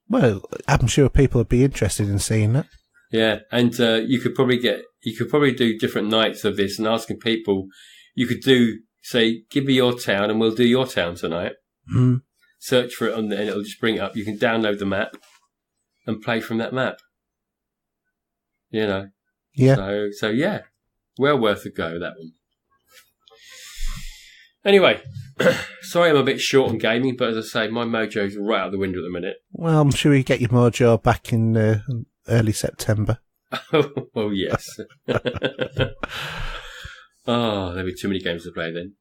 Well, I'm sure people would be interested in seeing that. Yeah, and you could probably do different nights of this and asking people. You could say, give me your town and we'll do your town tonight. Search for it and it'll just bring it up. You can download the map and play from that map. You know. Yeah. So yeah, well worth a go, that one. Anyway, sorry I'm a bit short on gaming, but as I say, my mojo's right out the window at the minute. Well, I'm sure you get your mojo back in early September. Oh, yes. There'll be too many games to play then.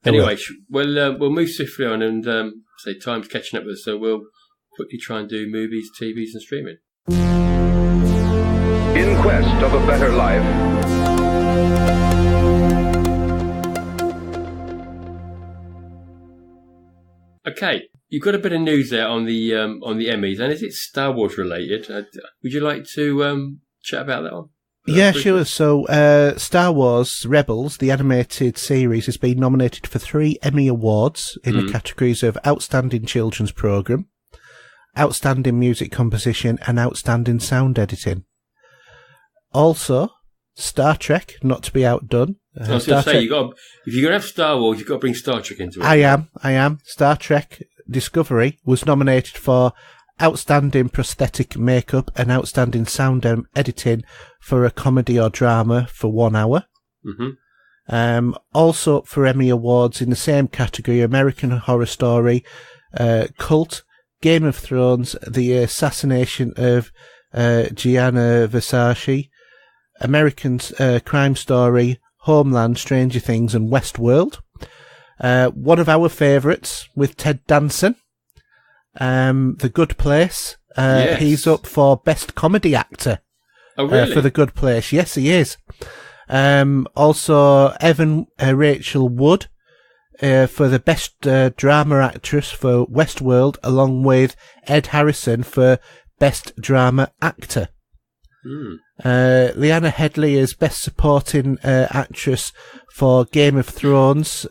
Anyway, we'll move swiftly on and say time's catching up with us, so we'll quickly try and do movies, TVs and streaming. In quest of a better life. Okay, you've got a bit of news there on the Emmys, and is it Star Wars related? Would you like to chat about that one? Yeah, sure. So, Star Wars Rebels, the animated series, has been nominated for 3 Emmy Awards in the categories of Outstanding Children's Programme, Outstanding Music Composition, and Outstanding Sound Editing. Also, Star Trek, not to be outdone. I was going to say, if you're going to have Star Wars, you've got to bring Star Trek into it. I am. Star Trek Discovery was nominated for Outstanding Prosthetic Makeup and Outstanding Sound Editing for a comedy or drama for 1 hour. Also up for Emmy Awards in the same category, American Horror Story, Cult, Game of Thrones, The Assassination of Gianna Versace, American Crime Story, Homeland, Stranger Things, and Westworld. One of our favourites with Ted Danson, The Good Place. Yes. He's up for Best Comedy Actor. Oh, really? For The Good Place. Yes, he is. Also, Evan Rachel Wood for the Best Drama Actress for Westworld, along with Ed Harrison for Best Drama Actor. Leanna Headley is Best Supporting Actress for Game of Thrones,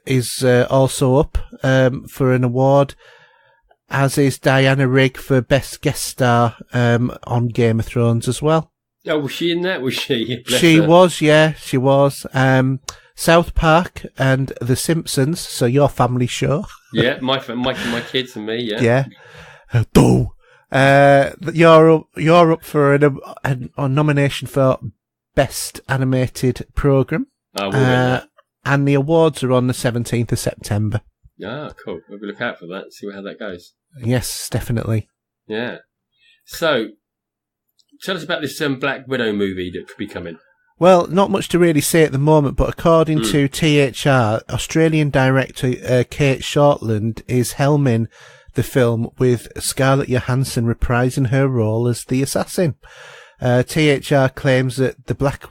is also up for an award, as is Diana Rigg for Best Guest Star on Game of Thrones as well. Oh, was she in that? Was she? She was, yeah, she was. South Park and The Simpsons, so your family show. Yeah, my kids and me, yeah. Yeah. You're up for a nomination for Best Animated Programme. And the awards are on the 17th of September. Ah, cool. We'll look out for that and see how that goes. Yes, definitely. Yeah. So, tell us about this Black Widow movie that could be coming. Well, not much to really say at the moment, but according to THR, Australian director Kate Shortland is helming the film with Scarlett Johansson reprising her role as the assassin. THR claims that the Black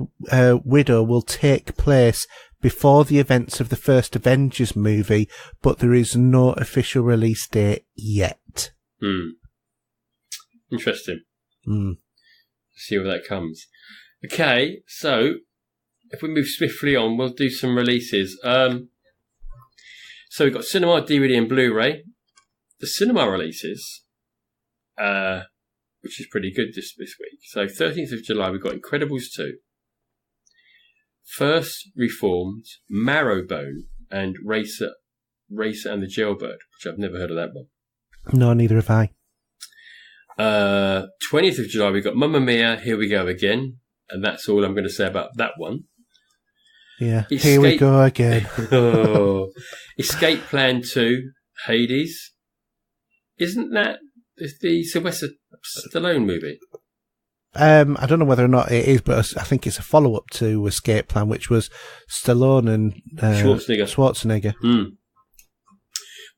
Widow will take place before the events of the first Avengers movie, but there is no official release date yet. Interesting. See where that comes. Okay, so if we move swiftly on, we'll do some releases. So we've got cinema, DVD and Blu-ray. The cinema releases, which is pretty good this week. So 13th of July, we've got Incredibles 2. First Reformed, Marrowbone, and Racer and the Jailbird, which I've never heard of that one. No, neither have I. 20th of July, we've got Mamma Mia, Here We Go Again, and that's all I'm going to say about that one. Yeah, Here We Go Again. Escape Plan 2, Hades. Isn't that the Sylvester Stallone movie? I don't know whether or not it is, but I think it's a follow-up to Escape Plan, which was Stallone and Schwarzenegger.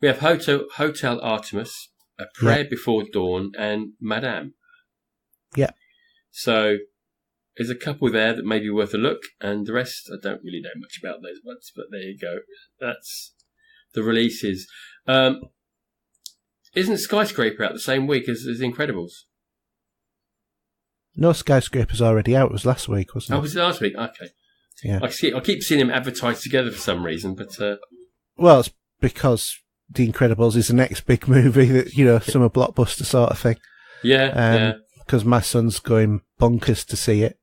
We have Hotel Artemis, A Prayer Before Dawn, and Madame. Yeah. So there's a couple there that may be worth a look, and the rest, I don't really know much about those ones, but there you go. That's the releases. Isn't Skyscraper out the same week as Incredibles? No, Skyscraper's already out. It was last week, wasn't it? Oh, was it last week? Okay. Yeah. I keep seeing them advertised together for some reason, but... Well, it's because The Incredibles is the next big movie that, summer blockbuster sort of thing. Yeah, because my son's going bonkers to see it,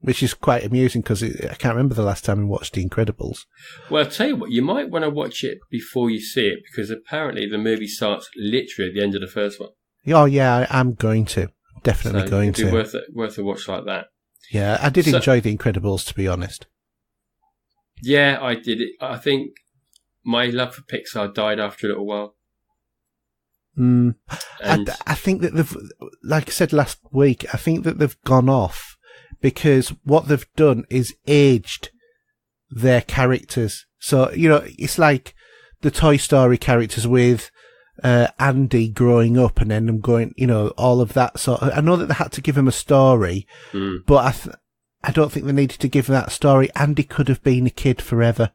which is quite amusing because I can't remember the last time we watched The Incredibles. Well, I'll tell you what, you might want to watch it before you see it because apparently the movie starts literally at the end of the first one. Oh, yeah, I'm going to. Definitely going to. It'd be worth a watch like that. Yeah, I did enjoy The Incredibles, to be honest. Yeah, I did. I think my love for Pixar died after a little while. I think that they've, like I said last week, I think that they've gone off because what they've done is aged their characters. So, it's like the Toy Story characters with Andy growing up and then them going, all of that sort of... I know that they had to give him a story, but I don't think they needed to give him that story. Andy could have been a kid forever.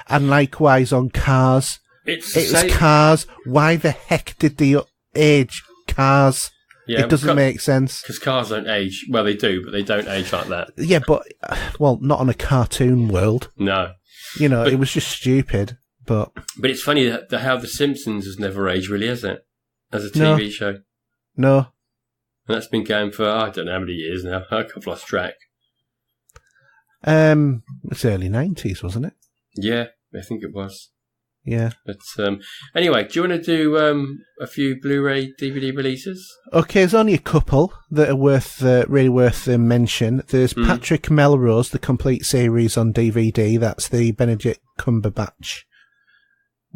And likewise on Cars. It was Cars. Why the heck did they age Cars? Yeah, it doesn't make sense. Because Cars don't age. Well, they do, but they don't age like that. Yeah, but, not on a cartoon world. No. It was just stupid. But it's funny how The Simpsons has never aged, really, has it? As a TV show. No. And that's been going for, I don't know how many years now. I've lost track. It's early 90s, wasn't it? Yeah, I think it was. Yeah. But anyway, do you want to do a few Blu-ray DVD releases? Okay, there's only a couple that are really worth mention. There's Patrick Melrose, the complete series on DVD. That's the Benedict Cumberbatch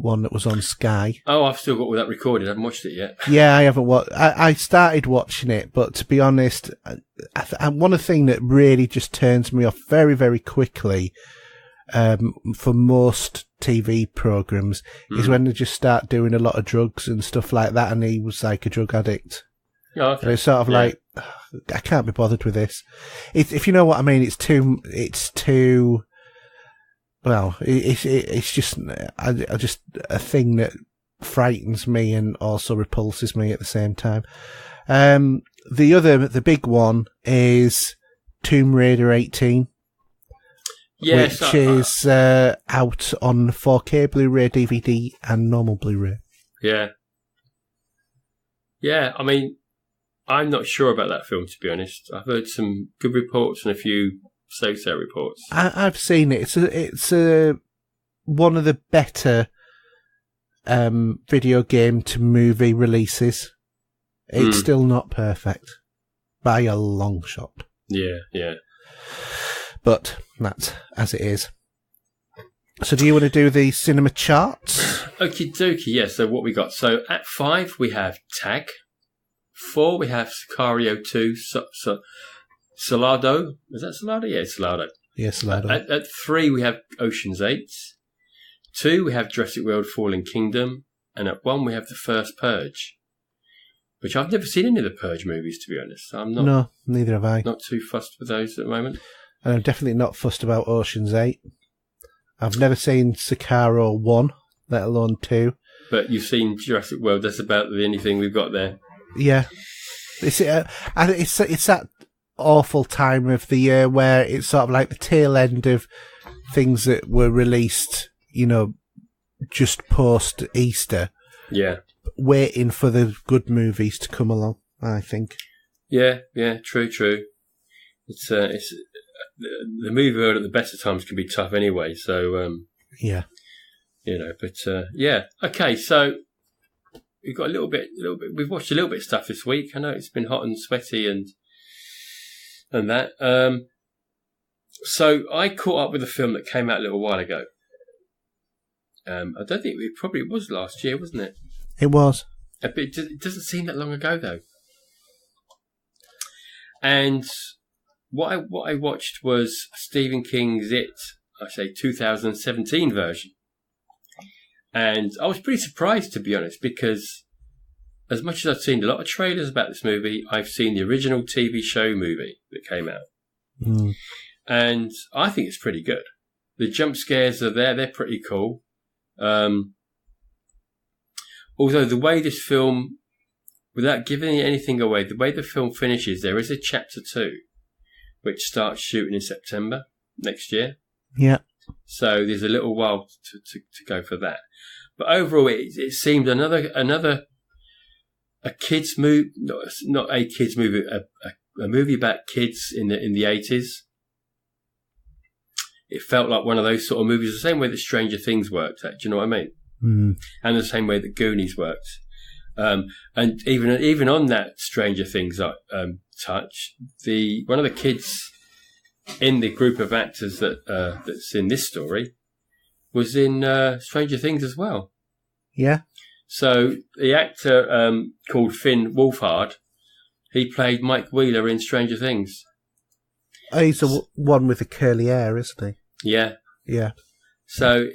one that was on Sky. Oh, I've still got all that recorded. I haven't watched it yet. Yeah, I haven't watched. I started watching it, but to be honest, one of the things that really just turns me off very, very quickly for most TV programs is when they just start doing a lot of drugs and stuff like that, and he was like a drug addict. Oh, okay. And it's sort of like, I can't be bothered with this. If you know what I mean, it's too. Well, it's just a thing that frightens me and also repulses me at the same time. The big one is Tomb Raider 18. Yes, which is out on 4K Blu-ray, DVD, and normal Blu-ray. Yeah. Yeah, I mean, I'm not sure about that film, to be honest. I've heard some good reports and a few so-so reports. I've seen it. It's one of the better video game to movie releases. It's still not perfect by a long shot. Yeah. But that's as it is. So do you want to do the cinema charts? Okie dokie, yeah. So what we got? So at 5, we have Tag. 4, we have Sicario 2, Salado. Is that Salado? Yeah, it's Salado. Yeah, Salado. At 3, we have Ocean's 8. 2, we have Jurassic World Fallen Kingdom. And at 1, we have The First Purge. which I've never seen any of the Purge movies, to be honest. I'm not. No, neither have I. Not too fussed with those at the moment. And I'm definitely not fussed about Ocean's 8. I've never seen Sicario 1, let alone 2. But you've seen Jurassic World. That's about the only thing we've got there. Yeah. It's that awful time of the year where it's sort of like the tail end of things that were released, just post Easter. Yeah. Waiting for the good movies to come along, I think. Yeah, true. It's the movie world at the best of times can be tough anyway. So yeah. Yeah. Okay, so we've got a little bit. We've watched a little bit of stuff this week. I know it's been hot and sweaty and that. So I caught up with a film that came out a little while ago. I don't think it was last year, wasn't it? It was. It doesn't seem that long ago though. And what I watched was Stephen King's It, 2017 version. And I was pretty surprised, to be honest, because as much as I've seen a lot of trailers about this movie, I've seen the original TV show movie that came out. Mm. And I think it's pretty good. The jump scares are there. They're pretty cool. Although the way this film, without giving anything away, the way the film finishes, there is a chapter 2, which starts shooting in September next year. Yeah. So there's a little while to go for that. But overall, it seemed a kids movie, not a kids movie, a movie about kids in the 80s. It felt like one of those sort of movies, the same way that Stranger Things worked. Do you know what I mean? Mm. And the same way that Goonies worked. And even on that Stranger Things touch, one of the kids in the group of actors that's in this story was in Stranger Things as well. Yeah. So the actor called Finn Wolfhard, he played Mike Wheeler in Stranger Things. Oh, he's the one with the curly hair, isn't he? Yeah. Yeah. So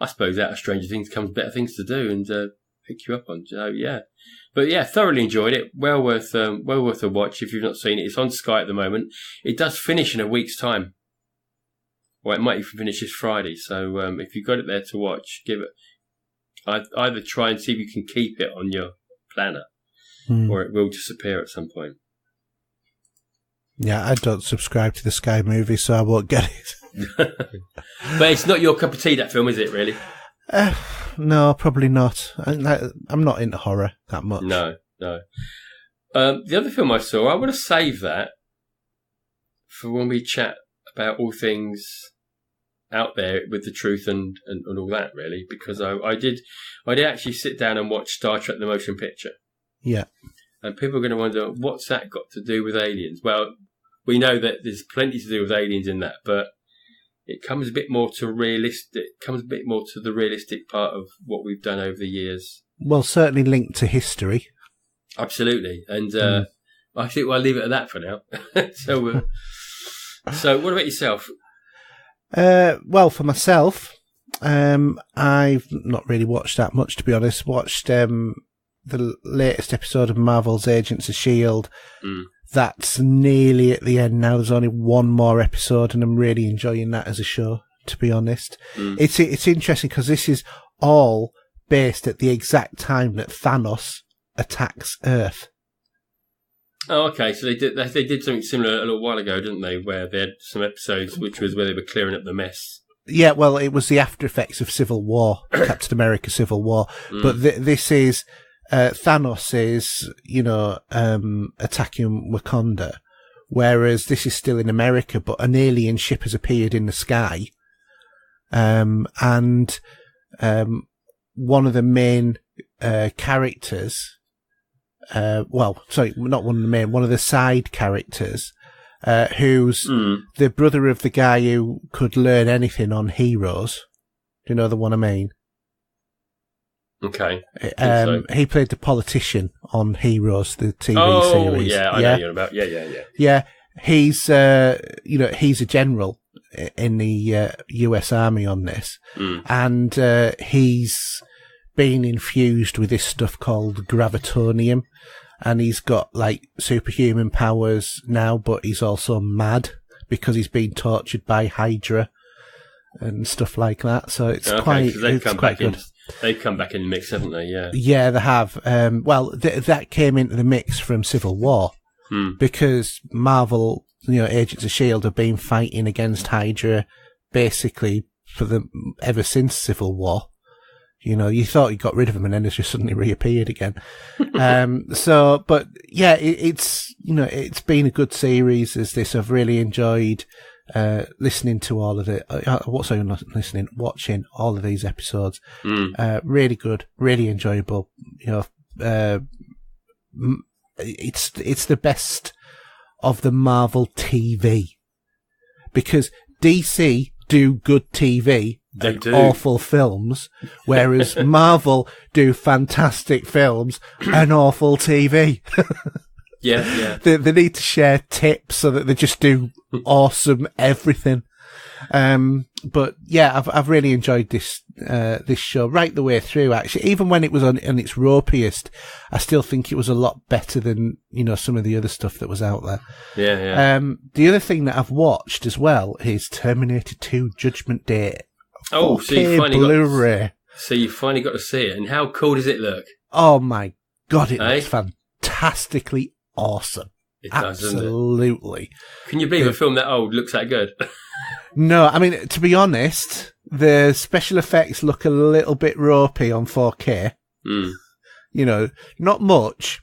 I suppose out of Stranger Things comes better things to do and pick you up on. So yeah. But yeah, thoroughly enjoyed it. Well worth a watch if you've not seen it. It's on Sky at the moment. It does finish in a week's time. Or it might even finish this Friday. So if you've got it there to watch, give it. Either try and see if you can keep it on your planner, or it will disappear at some point. Yeah, I don't subscribe to the Sky Movie, so I won't get it. But it's not your cup of tea, that film, is it, really? No, probably not. I'm not into horror that much. No. The other film I saw, I would have saved that for when we chat about all things out there with the truth and all that, really, because I did actually sit down and watch Star Trek: The Motion Picture. Yeah. And people are going to wonder, what's that got to do with aliens? Well, we know that there's plenty to do with aliens in that, but it comes a bit more to the realistic part of what we've done over the years. Well, certainly linked to history. Absolutely. And I think I'll leave it at that for now. So what about yourself? Well, for myself, I've not really watched that much, to be honest. Watched the latest episode of Marvel's Agents of S.H.I.E.L.D. That's nearly at the end now. There's only one more episode, and I'm really enjoying that as a show, to be honest. It's interesting because this is all based at the exact time that Thanos attacks Earth. Oh, okay. So they did something similar a little while ago, didn't they? Where they had some episodes which was where they were clearing up the mess. Yeah, well, it was the after effects of Civil War, Captain America Civil War. But this is Thanos is, attacking Wakanda, whereas this is still in America, but an alien ship has appeared in the sky. And one of the main characters, one of the side characters, who's the brother of the guy who could learn anything on Heroes. Do you know the one I mean? Okay. He played the politician on Heroes, the TV series. Yeah, I know you're about. Yeah. Yeah, he's he's a general in the US Army on this, and he's been infused with this stuff called gravitonium, and he's got like superhuman powers now, but he's also mad because he's been tortured by Hydra and stuff like that. So it's quite good. They've come back in the mix, haven't they? Yeah. Yeah, they have. Well, that came into the mix from Civil War because Marvel, Agents of S.H.I.E.L.D. have been fighting against Hydra basically ever since Civil War. You thought you got rid of them and then it's just suddenly reappeared again. But yeah, it's been a good series as this. I've really enjoyed listening to all of it. Watching all of these episodes. Really good, really enjoyable. It's the best of the Marvel TV because DC do good TV and awful films, whereas Marvel do fantastic films and awful TV. Yeah. They need to share tips so that they just do awesome everything. But yeah, I've really enjoyed this show right the way through. Actually, even when it was on its ropiest, I still think it was a lot better than some of the other stuff that was out there. Yeah. The other thing that I've watched as well is Terminator 2: Judgment Day. Oh, so you finally Blu-Ray. So you finally got to see it, and how cool does it look? Oh my God, it looks fantastically awesome. It does, absolutely. Can you believe a film that old looks that good? No, I mean, to be honest, the special effects look a little bit ropey on 4K. Not much,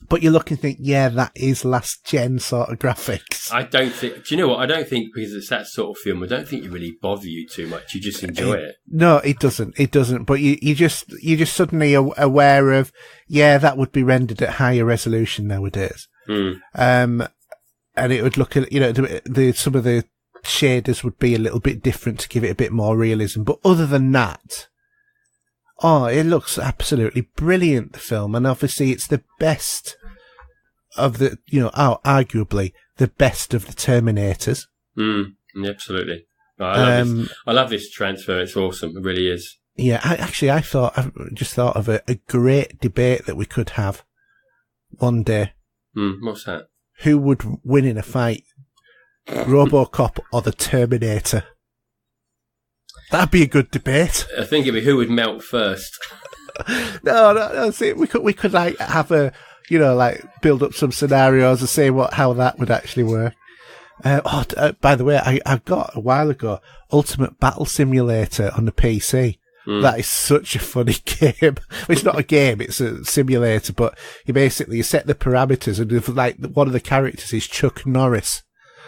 but you look and think, yeah, that is last gen sort of graphics. Do you know what? I don't think, because it's that sort of film, I don't think it really bother you too much. You just enjoy it. No, it doesn't. But you're just suddenly aware of, yeah, that would be rendered at higher resolution nowadays. And it would look at, some of the shaders would be a little bit different to give it a bit more realism. But other than that, it looks absolutely brilliant, the film. And obviously it's the best of the, arguably the best of the Terminators. Absolutely. I love this transfer. It's awesome. It really is. Yeah, I just thought of a great debate that we could have one day. What's that? Who would win in a fight? RoboCop or the Terminator? That'd be a good debate. I think it'd be who would melt first. No. See, we could like have a, build up some scenarios and see how that would actually work. By the way, I got a while ago Ultimate Battle Simulator on the PC. That is such a funny game. It's not a game; it's a simulator. But you set the parameters, and if, one of the characters is Chuck Norris.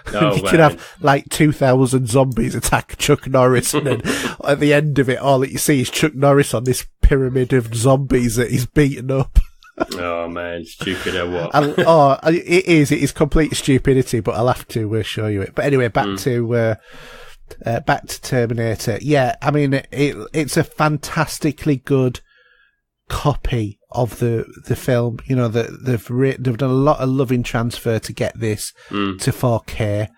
You could have 2,000 zombies attack Chuck Norris, and then at the end of it, all that you see is Chuck Norris on this pyramid of zombies that he's beaten up. Oh man, stupid or what? It is complete stupidity. But I'll have to show you it. But anyway, back to Terminator. Yeah, I mean it's a fantastically good copy of the film. They've done a lot of loving transfer to get this to 4K. As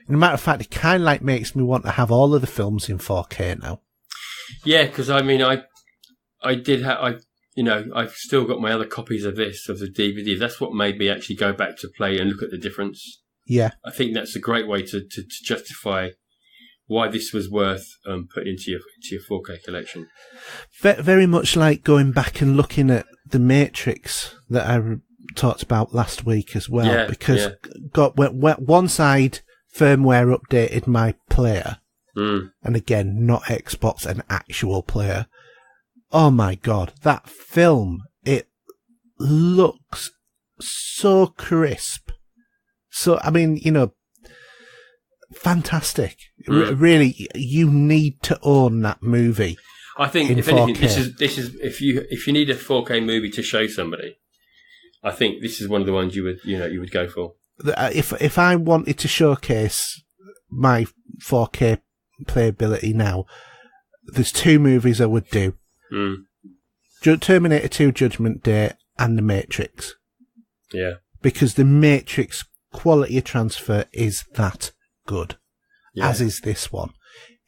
a matter of fact, it kind of makes me want to have all of the films in 4K now. Yeah, because I mean, I've still got my other copies of the DVD. That's what made me actually go back to play and look at the difference. Yeah, I think that's a great way to justify why this was worth putting into your 4K collection. Very much like going back and looking at the Matrix that I talked about last week as well, because once I'd firmware updated my player, and again, not Xbox, an actual player, oh my God, that film, it looks so crisp. So, I mean, fantastic. Really, you need to own that movie. I think, if anything, this is if you need a 4K movie to show somebody, I think this is one of the ones you would go for. If I wanted to showcase my 4K playability now, there's two movies I would do: Terminator 2: Judgment Day and The Matrix. Yeah, because The Matrix quality of transfer is that good, as is this one.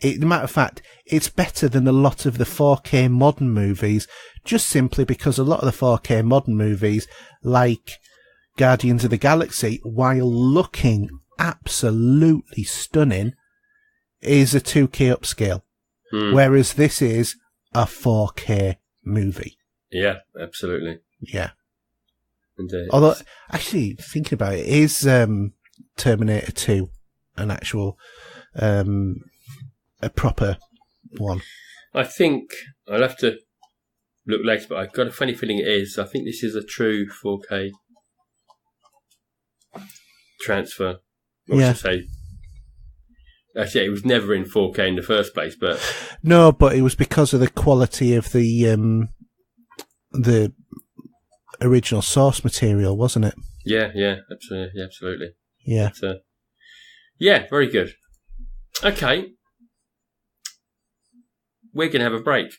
As a matter of fact, it's better than a lot of the 4K modern movies, just simply because a lot of the 4K modern movies, like Guardians of the Galaxy, while looking absolutely stunning, is a 2K upscale. Whereas this is a 4K movie. Yeah, absolutely. Yeah. Indeed. Although, actually, thinking about it, is Terminator 2 an actual, a proper one? I think I'll have to look later, but I've got a funny feeling it is. I think this is a true 4K transfer. Yeah. Actually, it was never in 4K in the first place, but... No, but it was because of the quality of the original source material, wasn't it? Yeah, absolutely. Yeah. But, yeah, very good. Okay. We're going to have a break.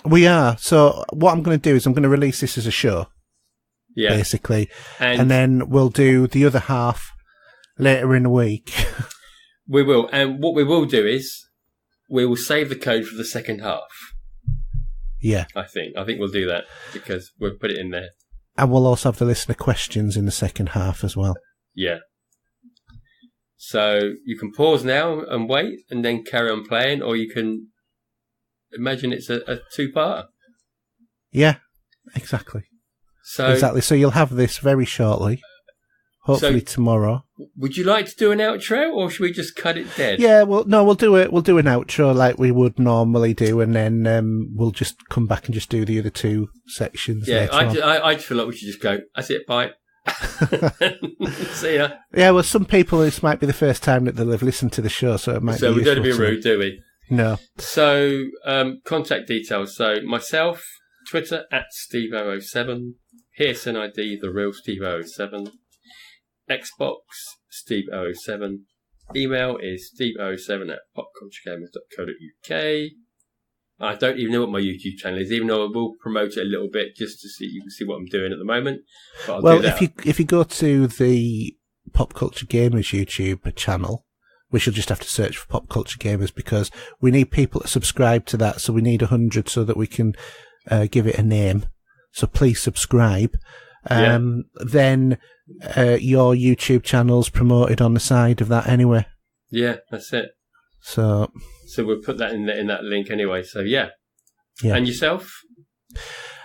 We are. So what I'm going to do is I'm going to release this as a show, basically. And then we'll do the other half later in the week. We will. And what we will do is we will save the code for the second half. Yeah. I think we'll do that because we'll put it in there. And we'll also have the listener questions in the second half as well. Yeah. So you can pause now and wait and then carry on playing, or you can imagine it's a two-parter. Yeah, exactly. So you'll have this very shortly. Hopefully tomorrow. Would you like to do an outro, or should we just cut it dead? Yeah, well, no, we'll do it. We'll do an outro like we would normally do, and then we'll just come back and just do the other two sections. Yeah, I just feel like we should just go. That's it. Bye. See ya. Yeah, well, some people, this might be the first time that they'll have listened to the show, so it might. So be we don't be rude, do we? No. So contact details. So myself, Twitter @Steve007, Pearson ID the real Steve007. Xbox, Steve007. Email is steve007@popculturegamers.co.uk. I don't even know what my YouTube channel is, even though I will promote it a little bit just to see you can see what I'm doing at the moment. But I'll do that. if you go to the Pop Culture Gamers YouTube channel, we should just have to search for Pop Culture Gamers because we need people to subscribe to that. So we need 100 so that we can give it a name. So please subscribe. Then your YouTube channel's promoted on the side of that anyway. Yeah, that's it. So we'll put that in that link anyway. So yeah. And yourself?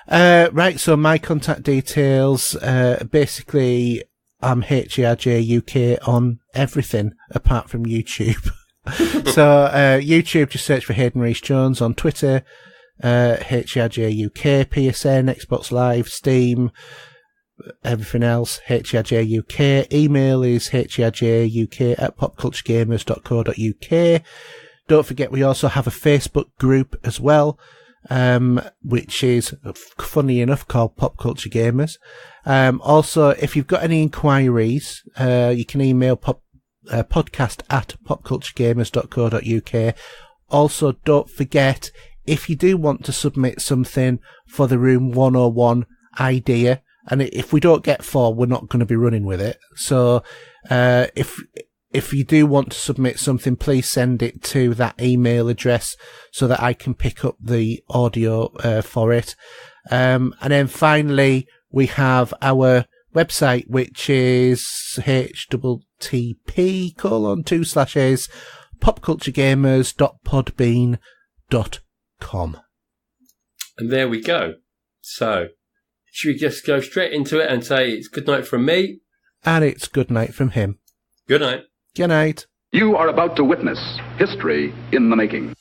Right. So my contact details. Basically, I'm HRJ UK on everything apart from YouTube. So YouTube, just search for Haydn Rees-Jones. On Twitter, HRJ UK, PSN, Xbox Live, Steam. Everything else, HRJ UK. Email is hrjuk@popculturegamers.co.uk. Don't forget, we also have a Facebook group as well, which is, funny enough, called Pop Culture Gamers. Also, if you've got any inquiries, you can email podcast@popculturegamers.co.uk. Also, don't forget, if you do want to submit something for the Room 101 idea, and if we don't get 4, we're not going to be running with it. So, if you do want to submit something, please send it to that email address so that I can pick up the audio for it. And then finally, we have our website, which is http:// popculturegamers.podbean.com. And there we go. So, should we just go straight into it and say it's good night from me? And it's good night from him. Good night. Good night. You are about to witness history in the making.